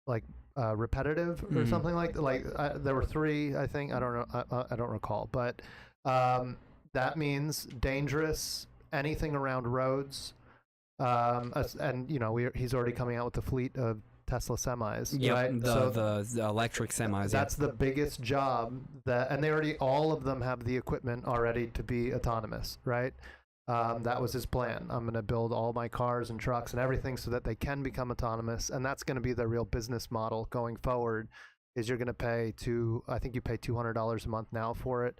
like repetitive or something like that. There were three, I think. I don't know. I don't recall. But that means dangerous, anything around roads. And he's already coming out with a fleet of Tesla semis, Yep, right? the electric semis. That's the biggest job and all of them have the equipment already to be autonomous, right? That was his plan. I'm going to build all my cars and trucks and everything so that they can become autonomous, and that's going to be the real business model going forward. Is you're going to pay I think you pay $200 a month now for it,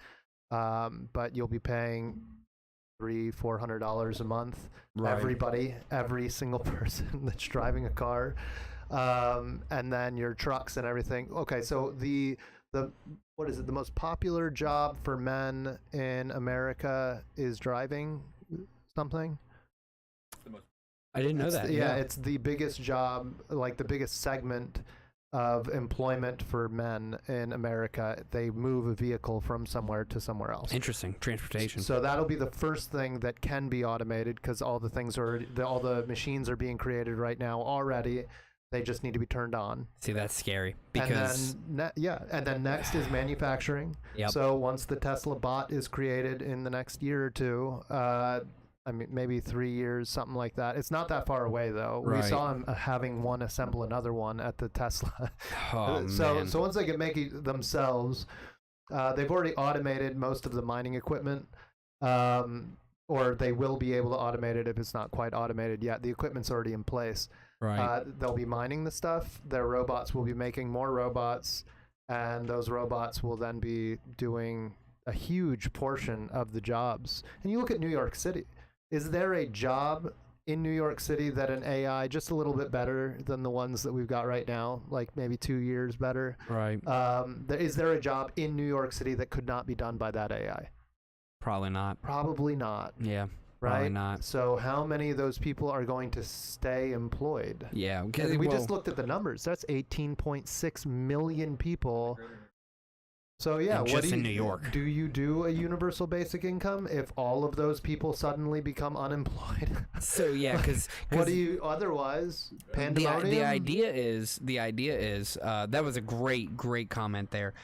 but you'll be paying $300-$400 a month. Right. Everybody, every single person that's driving a car. And then your trucks and everything. Okay, so the what is it? The most popular job for men in America is driving something. I didn't know that. Yeah, it's the biggest job, like the biggest segment of employment for men in America. They move a vehicle from somewhere to somewhere else. Interesting. Transportation. So that'll be the first thing that can be automated, because all the machines are being created right now already. They just need to be turned on. See, that's scary because and then next is manufacturing. Yep. So once the Tesla bot is created in the next year or two, maybe 3 years, something like that. It's not that far away though. Right. We saw him having one assemble another one at the Tesla. Oh, so man. so once they can make it themselves, they've already automated most of the mining equipment. Or they will be able to automate it if it's not quite automated yet. The equipment's already in place. Right. They'll be mining the stuff. Their robots will be making more robots, and those robots will then be doing a huge portion of the jobs. And you look at New York City. Is there a job in New York City that an AI, just a little bit better than the ones that we've got right now, like maybe 2 years better? Right. Is there a job in New York City that could not be done by that AI? Probably not. Probably not. Yeah. Right? Probably not. So how many of those people are going to stay employed? Yeah. We just looked at the numbers. That's 18.6 million people. So yeah, just in New York. Do you do a universal basic income if all of those people suddenly become unemployed? So yeah, because what do you otherwise? Pandemonium? The idea is that was a great comment there.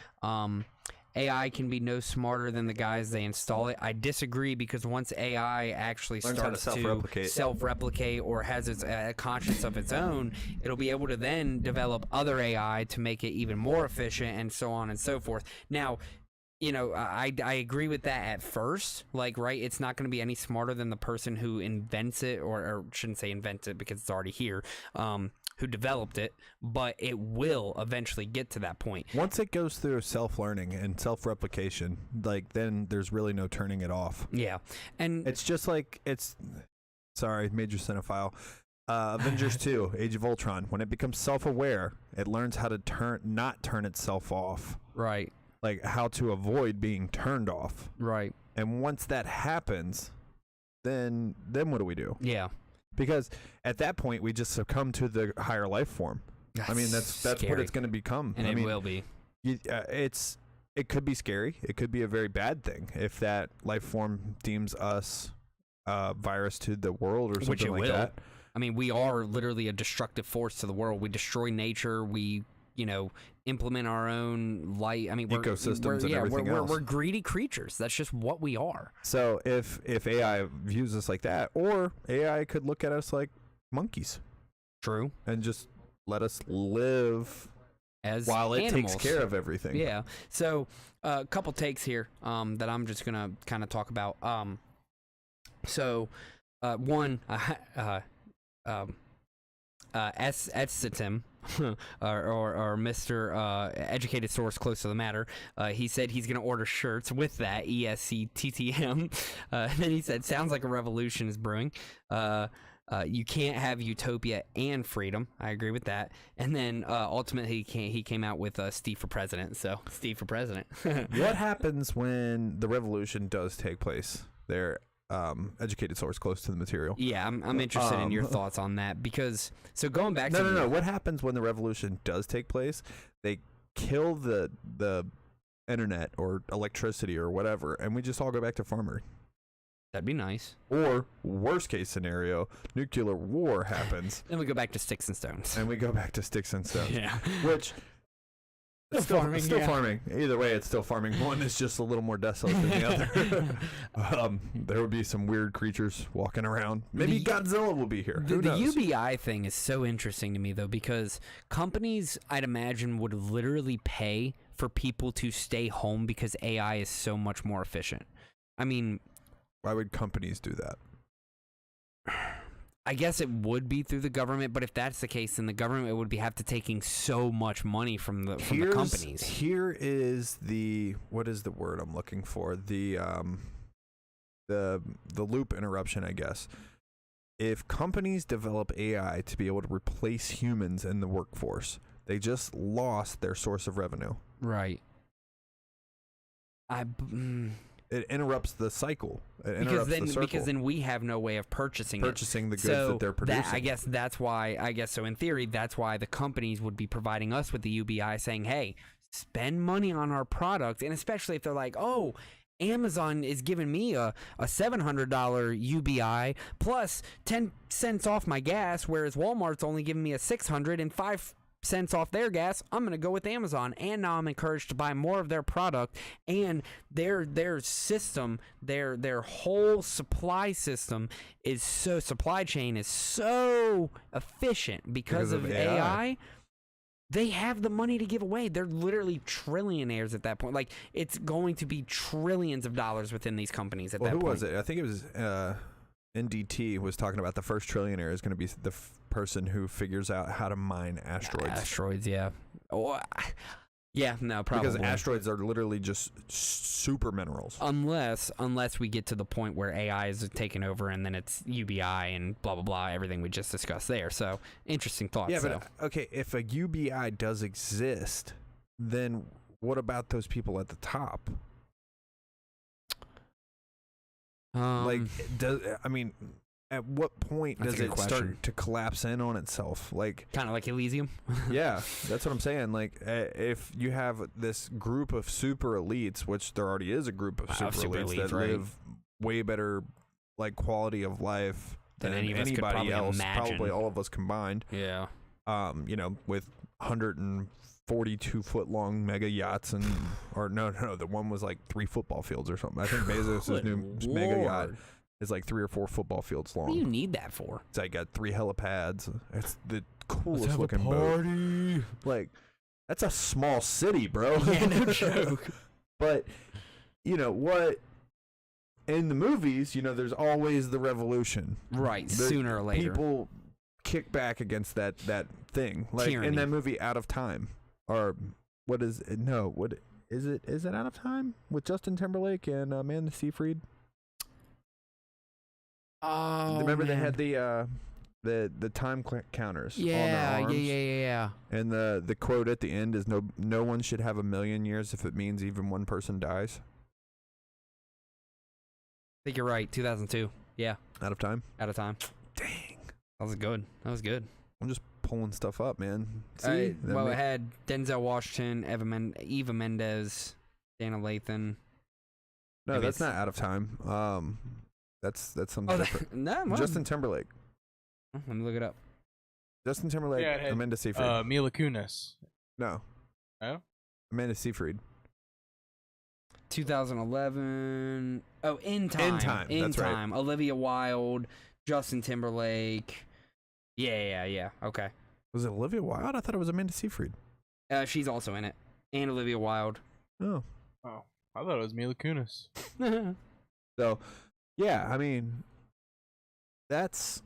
AI can be no smarter than the guys they install it. I disagree, because once AI actually starts to self-replicate or has its conscience of its own, it'll be able to then develop other AI to make it even more efficient and so on and so forth. Now, I agree with that at first. Like, right, it's not going to be any smarter than the person who invents it, or shouldn't say invents it because it's already here. who developed it, but it will eventually get to that point. Once it goes through self-learning and self-replication, like, then there's really no turning it off. Yeah. And it's just like sorry, major cinephile. Avengers 2, Age of Ultron, when it becomes self-aware, it learns how to not turn itself off. Right. Like, how to avoid being turned off. Right. And once that happens, then what do we do? Yeah. Because at that point, we just succumb to the higher life form. I mean, that's what it's going to become. And it will be. It could be scary. It could be a very bad thing if that life form deems us virus to the world or something like that. I mean, we are literally a destructive force to the world. We destroy nature. We, implement our own light. I mean, ecosystems and everything else. We're greedy creatures. That's just what we are. So if AI views us like that, or AI could look at us like monkeys. True. And just let us live as while it animals. takes care of everything. Yeah. So a couple takes here that I'm just going to kind of talk about. One, Estitim, or Mr. Educated Source close to the matter, he said he's going to order shirts with that, ESCTTM. Then he said, sounds like a revolution is brewing. You can't have utopia and freedom. I agree with that. And then ultimately he came out with Steve for president. So Steve for president. What happens when the revolution does take place there? Educated Source close to the material. Yeah, I'm interested in your thoughts on that, because going back to no. What happens when the revolution does take place? They kill the internet or electricity or whatever, and we just all go back to farming. That'd be nice. Or worst case scenario, nuclear war happens. Then we go back to sticks and stones. And we go back to sticks and stones. Yeah. Which still farming. Either way, it's still farming. One is just a little more desolate than the other. There would be some weird creatures walking around. Maybe Godzilla will be here. Who knows? The UBI thing is so interesting to me, though, because companies, I'd imagine, would literally pay for people to stay home because AI is so much more efficient. I mean, why would companies do that? I guess it would be through the government, but if that's the case, then the government would have to taking so much money from the companies. Here is what is the word I'm looking for? The loop interruption, I guess. If companies develop AI to be able to replace humans in the workforce, they just lost their source of revenue. Right. It interrupts the cycle. Because then we have no way of purchasing the goods that they're producing. I guess that's why. So in theory, that's why the companies would be providing us with the UBI, saying, "Hey, spend money on our product," and especially if they're like, "Oh, Amazon is giving me a $700 UBI plus 10 cents off my gas, whereas Walmart's only giving me a $600 and 5 cents off their gas. I'm going to go with Amazon, and now I'm encouraged to buy more of their product, and their system, their whole supply system supply chain is so efficient because of AI. They have the money to give away. They're literally trillionaires at that point. Like, it's going to be trillions of dollars within these companies at that point. Who was it? I think it was NDT was talking about the first trillionaire is going to be the person who figures out how to mine asteroids. Asteroids, yeah. Yeah, no, probably. Because asteroids are literally just super minerals. Unless we get to the point where AI is taking over and then it's UBI and blah, blah, blah, everything we just discussed there. So, interesting thoughts. Yeah, but, okay, if a UBI does exist, then what about those people at the top? At what point does it start to collapse in on itself? Like, kind of like Elysium. Yeah, that's what I'm saying. Like, if you have this group of super elites, which there already is a group of super elites that live way better, like, quality of life than anybody else, probably all of us combined. Yeah. With 142-foot long mega yachts the one was like 3 football fields or something. I think Bezos' new mega yacht is like 3 or 4 football fields long. What do you need that for? It's like got 3 helipads. It's the coolest looking boat. Like, that's a small city, bro. Yeah, no joke. But what? In the movies, there's always the revolution. Right, sooner or later. People kick back against that thing, like Tyranny. in that movie Out of Time, or what is it? No, what is it? Is it Out of Time with Justin Timberlake and Amanda Seyfried? Oh, remember they man. had the time counters on Yeah, their arms? yeah. And the quote at the end is no one should have 1,000,000 years if it means even one person dies. I think you're right. 2002. Yeah. Out of Time. Out of Time. Dang. That was good. I'm just pulling stuff up, man. It had Denzel Washington, Eva Mendes, Dana Lathan. No, maybe that's it's- not Out of Time. That's something different. No, well, Justin Timberlake. let me look it up. Justin Timberlake. Yeah, it had, Amanda Seyfried. Mila Kunis. No. Oh? Amanda Seyfried. 2011. Oh, In Time. In Time, In that's right. Time. Olivia Wilde, Justin Timberlake. Yeah. Okay. Was it Olivia Wilde? I thought it was Amanda Seyfried. She's also in it. And Olivia Wilde. Oh. Oh, I thought it was Mila Kunis. So, yeah, I mean, that's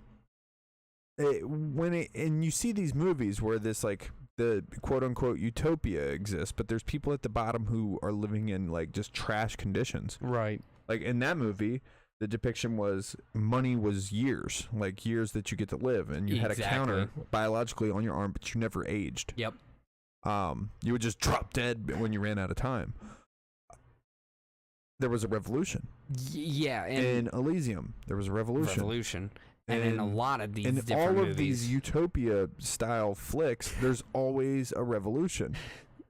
and you see these movies where this like the quote unquote utopia exists, but there's people at the bottom who are living in like just trash conditions. Right. Like in that movie, the depiction was money was years, like years that you get to live, and you had a counter biologically on your arm, but you never aged. Yep. You would just drop dead when you ran out of time. There was a revolution. Yeah. In Elysium, there was a revolution. And in a lot of these in different all of movies. these utopia style flicks, there's always a revolution.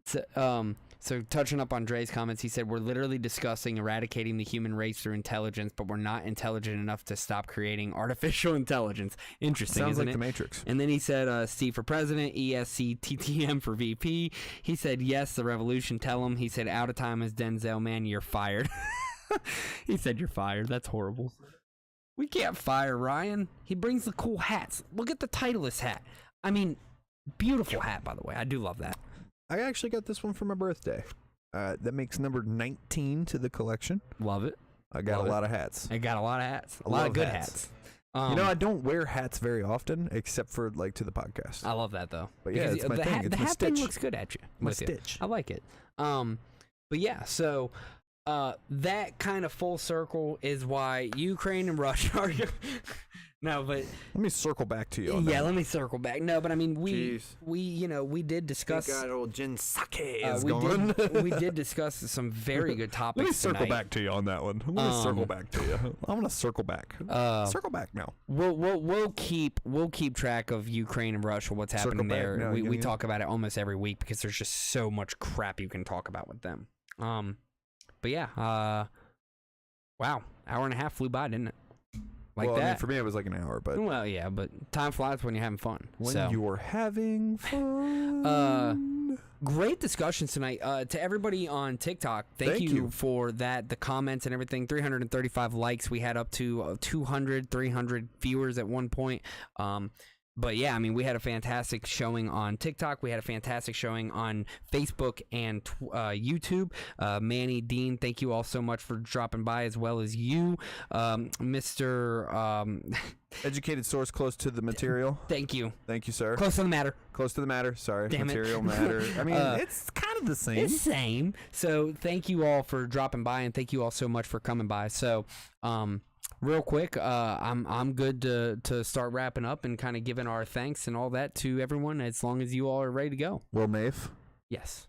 So touching up on Dre's comments, he said, we're literally discussing eradicating the human race through intelligence, but we're not intelligent enough to stop creating artificial intelligence. Interesting, Sounds isn't like it? The Matrix. And then he said, Steve for president, ESC TTM for VP. He said, yes, the revolution, tell him. He said, Out of Time is Denzel, man, you're fired. He said, you're fired. That's horrible. We can't fire Ryan. He brings the cool hats. Look at the Titleist hat. I mean, beautiful hat, by the way. I do love that. I actually got this one for my birthday. That makes number 19 to the collection. Love it. I got Love a it. lot of hats. I got a lot of hats. A I lot of love good hats. hats. You know, I don't wear hats very often, except for like to the podcast. I love that though. But yeah, Because it's my the thing. hat, It's the my hat thing stitch. looks good at you. My with you. stitch. I like it. But yeah, so that kind of full circle is why Ukraine and Russia are. No, but Let me circle back to you on yeah, that. let me circle back. No, but I mean, Jeez. we did discuss. old Jin Sake is we going. we did discuss some very good topics. Let me circle tonight. back to you on that one. I'm gonna circle back to you. I'm gonna circle back. Circle back now. We'll keep track of Ukraine and Russia, what's happening Circle back there. now, We yeah. talk about it almost every week because there's just so much crap you can talk about with them. But yeah, wow, hour and a half flew by, didn't it? Like well, that. I mean, for me, it was like an hour, but Well, yeah, but time flies when you're having fun. when so. you're having fun. Great discussions tonight. To everybody on TikTok, thank you for that, the comments and everything. 335 likes. We had up to 200, 300 viewers at one point. But yeah, I mean, we had a fantastic showing on TikTok. We had a fantastic showing on Facebook and YouTube. Manny, Dean, thank you all so much for dropping by, as well as you, Mr. Educated source close to the material. Thank you. Thank you, sir. Close to the matter. Close to the matter. Sorry. Damn it. Material matter. I mean, it's kind of the same. It's same. So thank you all for dropping by, and thank you all so much for coming by. So, real quick, I'm good to start wrapping up and kind of giving our thanks and all that to everyone, as long as you all are ready to go. Well, Maeve, Yes.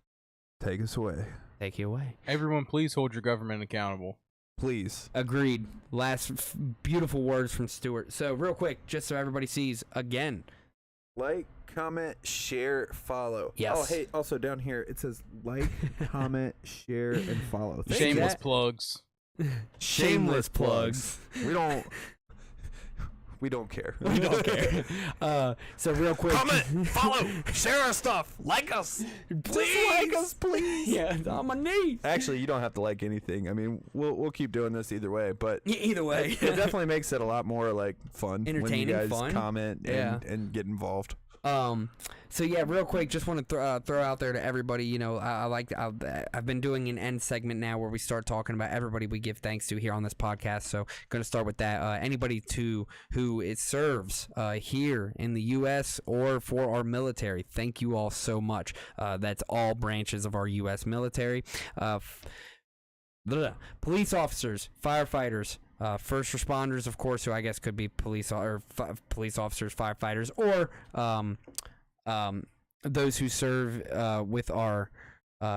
take us away. Take you away. Everyone, please hold your government accountable. Please. Agreed. Last beautiful words from Stuart. So real quick, just so everybody sees again. Like, comment, share, follow. Yes. Oh, hey, also down here, it says like, comment, share, and follow. Thank you. Shameless that. plugs. Shameless plugs. We don't care. We don't care. So real quick. Comment, follow, share our stuff, like us. Please like us, please. Yeah, on my knees. Actually, you don't have to like anything. I mean, we'll keep doing this either way, but Either way. it definitely makes it a lot more like fun when Entertaining, you guys fun. comment Yeah. and get involved. So yeah, real quick, just want to throw out there to everybody. You know, I've been doing an end segment now where we start talking about everybody we give thanks to here on this podcast. So going to start with that. Anybody who it serves here in the U.S. or for our military, thank you all so much. That's all branches of our U.S. military. Police officers, firefighters. First responders, of course, who I guess could be police officers, firefighters, or those who serve with our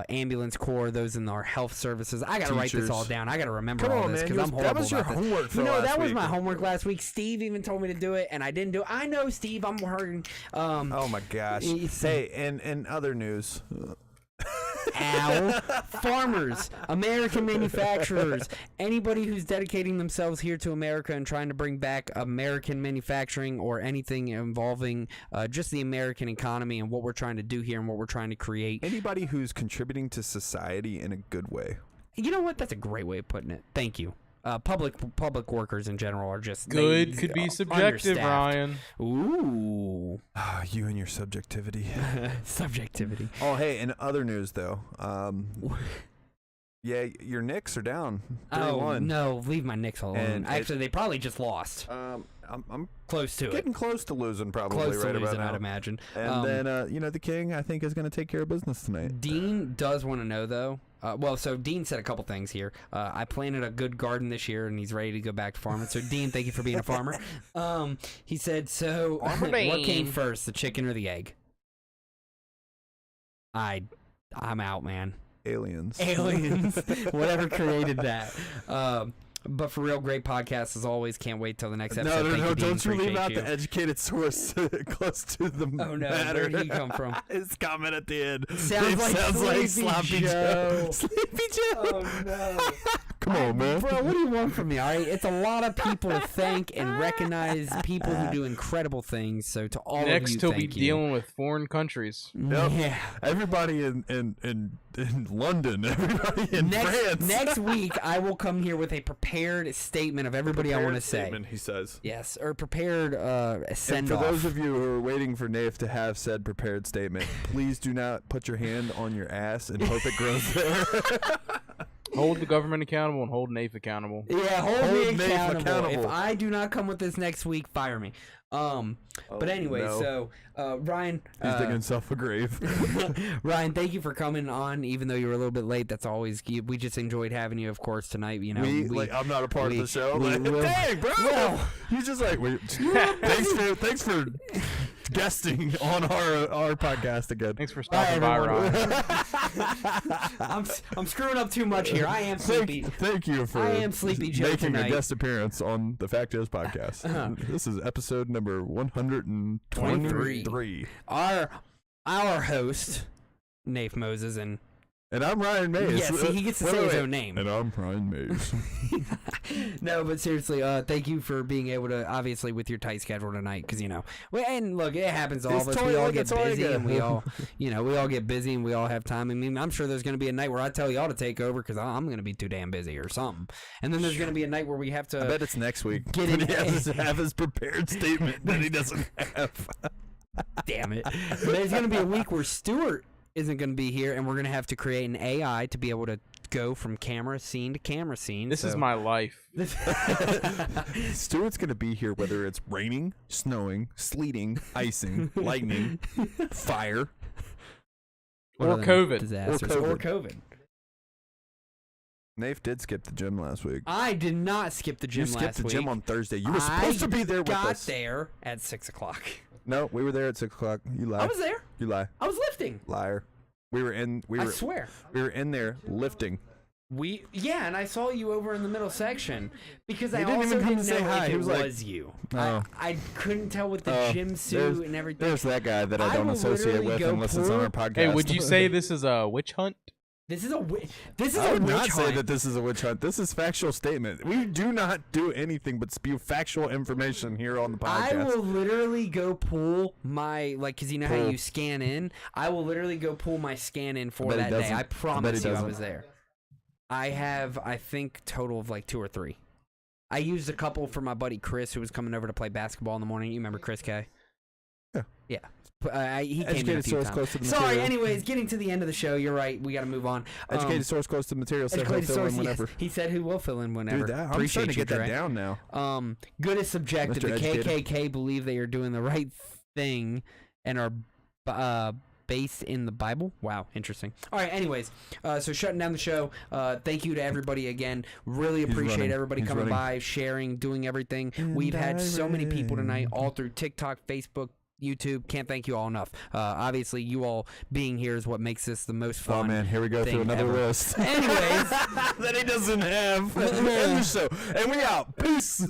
ambulance corps, those in our health services. I gotta write this all down. I gotta remember all this because I'm horrible. That was your about this. homework for last that was week. my homework last week. Steve even told me to do it, and I didn't do it. I know, Steve. I'm hurting. Oh my gosh. Hey, and in other news. Ow. Farmers, American manufacturers, anybody who's dedicating themselves here to America and trying to bring back American manufacturing or anything involving just the American economy and what we're trying to do here and what we're trying to create. Anybody who's contributing to society in a good way. You know what? That's a great way of putting it. Thank you. Public workers in general are just good. Could be subjective, Ryan. Ooh, you and your subjectivity. Subjectivity. Oh, hey, in other news though, yeah, your Knicks are down 3-1. Oh no, leave my Knicks alone. Actually, they probably just lost. I'm close to getting close to losing, probably close right to losing, about now. I'd imagine. And then the King, I think, is going to take care of business tonight. Dean does want to know though. So Dean said a couple things here. I planted a good garden this year, and he's ready to go back to farming. So Dean, thank you for being a farmer. He said, so what came first, the chicken or the egg? I'm out, man. Aliens. Whatever created that. But for real, great podcast as always. Can't wait till the next episode. No, don't you leave out you. the educated source close to the Oh no, matter. where did he come from? His comment at the end. Sounds like Sloppy Joe. Sleepy Joe. Oh no. Come on, man. Bro, what do you want from me, all right? It's a lot of people to thank and recognize people who do incredible things. So to all of you, Next, he'll be thank you. dealing with foreign countries. Yep. Yeah. Everybody in London, everybody in France. Next week, I will come here with a prepared statement of everybody I want to say. He says. Yes, or prepared send And for off. those of you who are waiting for Nave to have said prepared statement, please do not put your hand on your ass and hope it grows there. Hold the government accountable and hold Nafe accountable. Yeah, hold me Nate accountable. If I do not come with this next week, fire me. But anyway, no. so Ryan, He's digging himself a grave. Ryan, thank you for coming on, even though you were a little bit late. That's always we just enjoyed having you, of course, tonight. You know, I'm not a part of the show. Dang, bro! Well, You just thanks for guesting on our podcast again. Thanks for stopping by, Ryan. I'm screwing up too much here. I am sleepy. Thank you for I am Sleepy Joe making tonight. a guest appearance on the Fact Is podcast. This is episode number 123. Our host, Nafe Moses, and I'm Ryan Mays. yeah, see, he gets to say his own name. And I'm Ryan Mays. No, but seriously, thank you for being able to, obviously, with your tight schedule tonight, because and look, it happens to all of us. We all get busy, and we all, we all get busy, and we all have time. I mean, I'm sure there's going to be a night where I tell y'all to take over because I'm going to be too damn busy or something, and then there's going to be a night where we have to. I bet it's next week. Get in. He has to have his prepared statement that he doesn't have. Damn it! There's going to be a week where Stuart isn't going to be here, and we're going to have to create an AI to be able to go from camera scene to camera scene. This is my life. Stuart's going to be here whether it's raining, snowing, sleeting, icing, lightning, fire, or COVID. Disasters. Or COVID. Nafe did skip the gym last week. I did not skip the gym last week. You skipped the gym on Thursday. You were supposed to be there with us. I got there at 6 o'clock. No, we were there at 6 o'clock. You lie. I was there. You lie. I was lifting. Liar. I swear. We were in there lifting. And I saw you over in the middle section because I didn't also even come didn't to say know hi. if He it was like, was you. Oh. I couldn't tell with the gym suit and everything. There's that guy that I don't will associate literally with go unless it's on our podcast. Hey, would you say this is a witch hunt? This is a witch I would not say hunt. that this is a witch hunt. This is factual statement. We do not do anything but spew factual information here on the podcast. I will literally go pull my, because you know how you scan in? I will literally go pull my scan in for that day. I promise you I was there. I have, I think, total of 2 or 3. I used a couple for my buddy Chris, who was coming over to play basketball in the morning. You remember Chris K? Yeah. Yeah. He came in a Educated few source times. close to the Sorry. material. Anyways, getting to the end of the show. You're right. We got to move on. Educated source close to the material. Said he'll Educated fill in source. whenever. Yes. He said he will fill in whenever. Dude, I'm Appreciate starting to get you, that Dre. down now. Good is subjective. Mr. The Educated. KKK believe they are doing the right thing and are based in the Bible. Wow, interesting. All right, anyways, so shutting down the show. Thank you to everybody again. Really appreciate everybody coming by, sharing, doing everything. We've had so many people tonight, all through TikTok, Facebook, YouTube. Can't thank you all enough. Obviously, you all being here is what makes this the most fun. Oh man, here we go through another list. Anyways, that he doesn't have. End the show, and we out. Peace.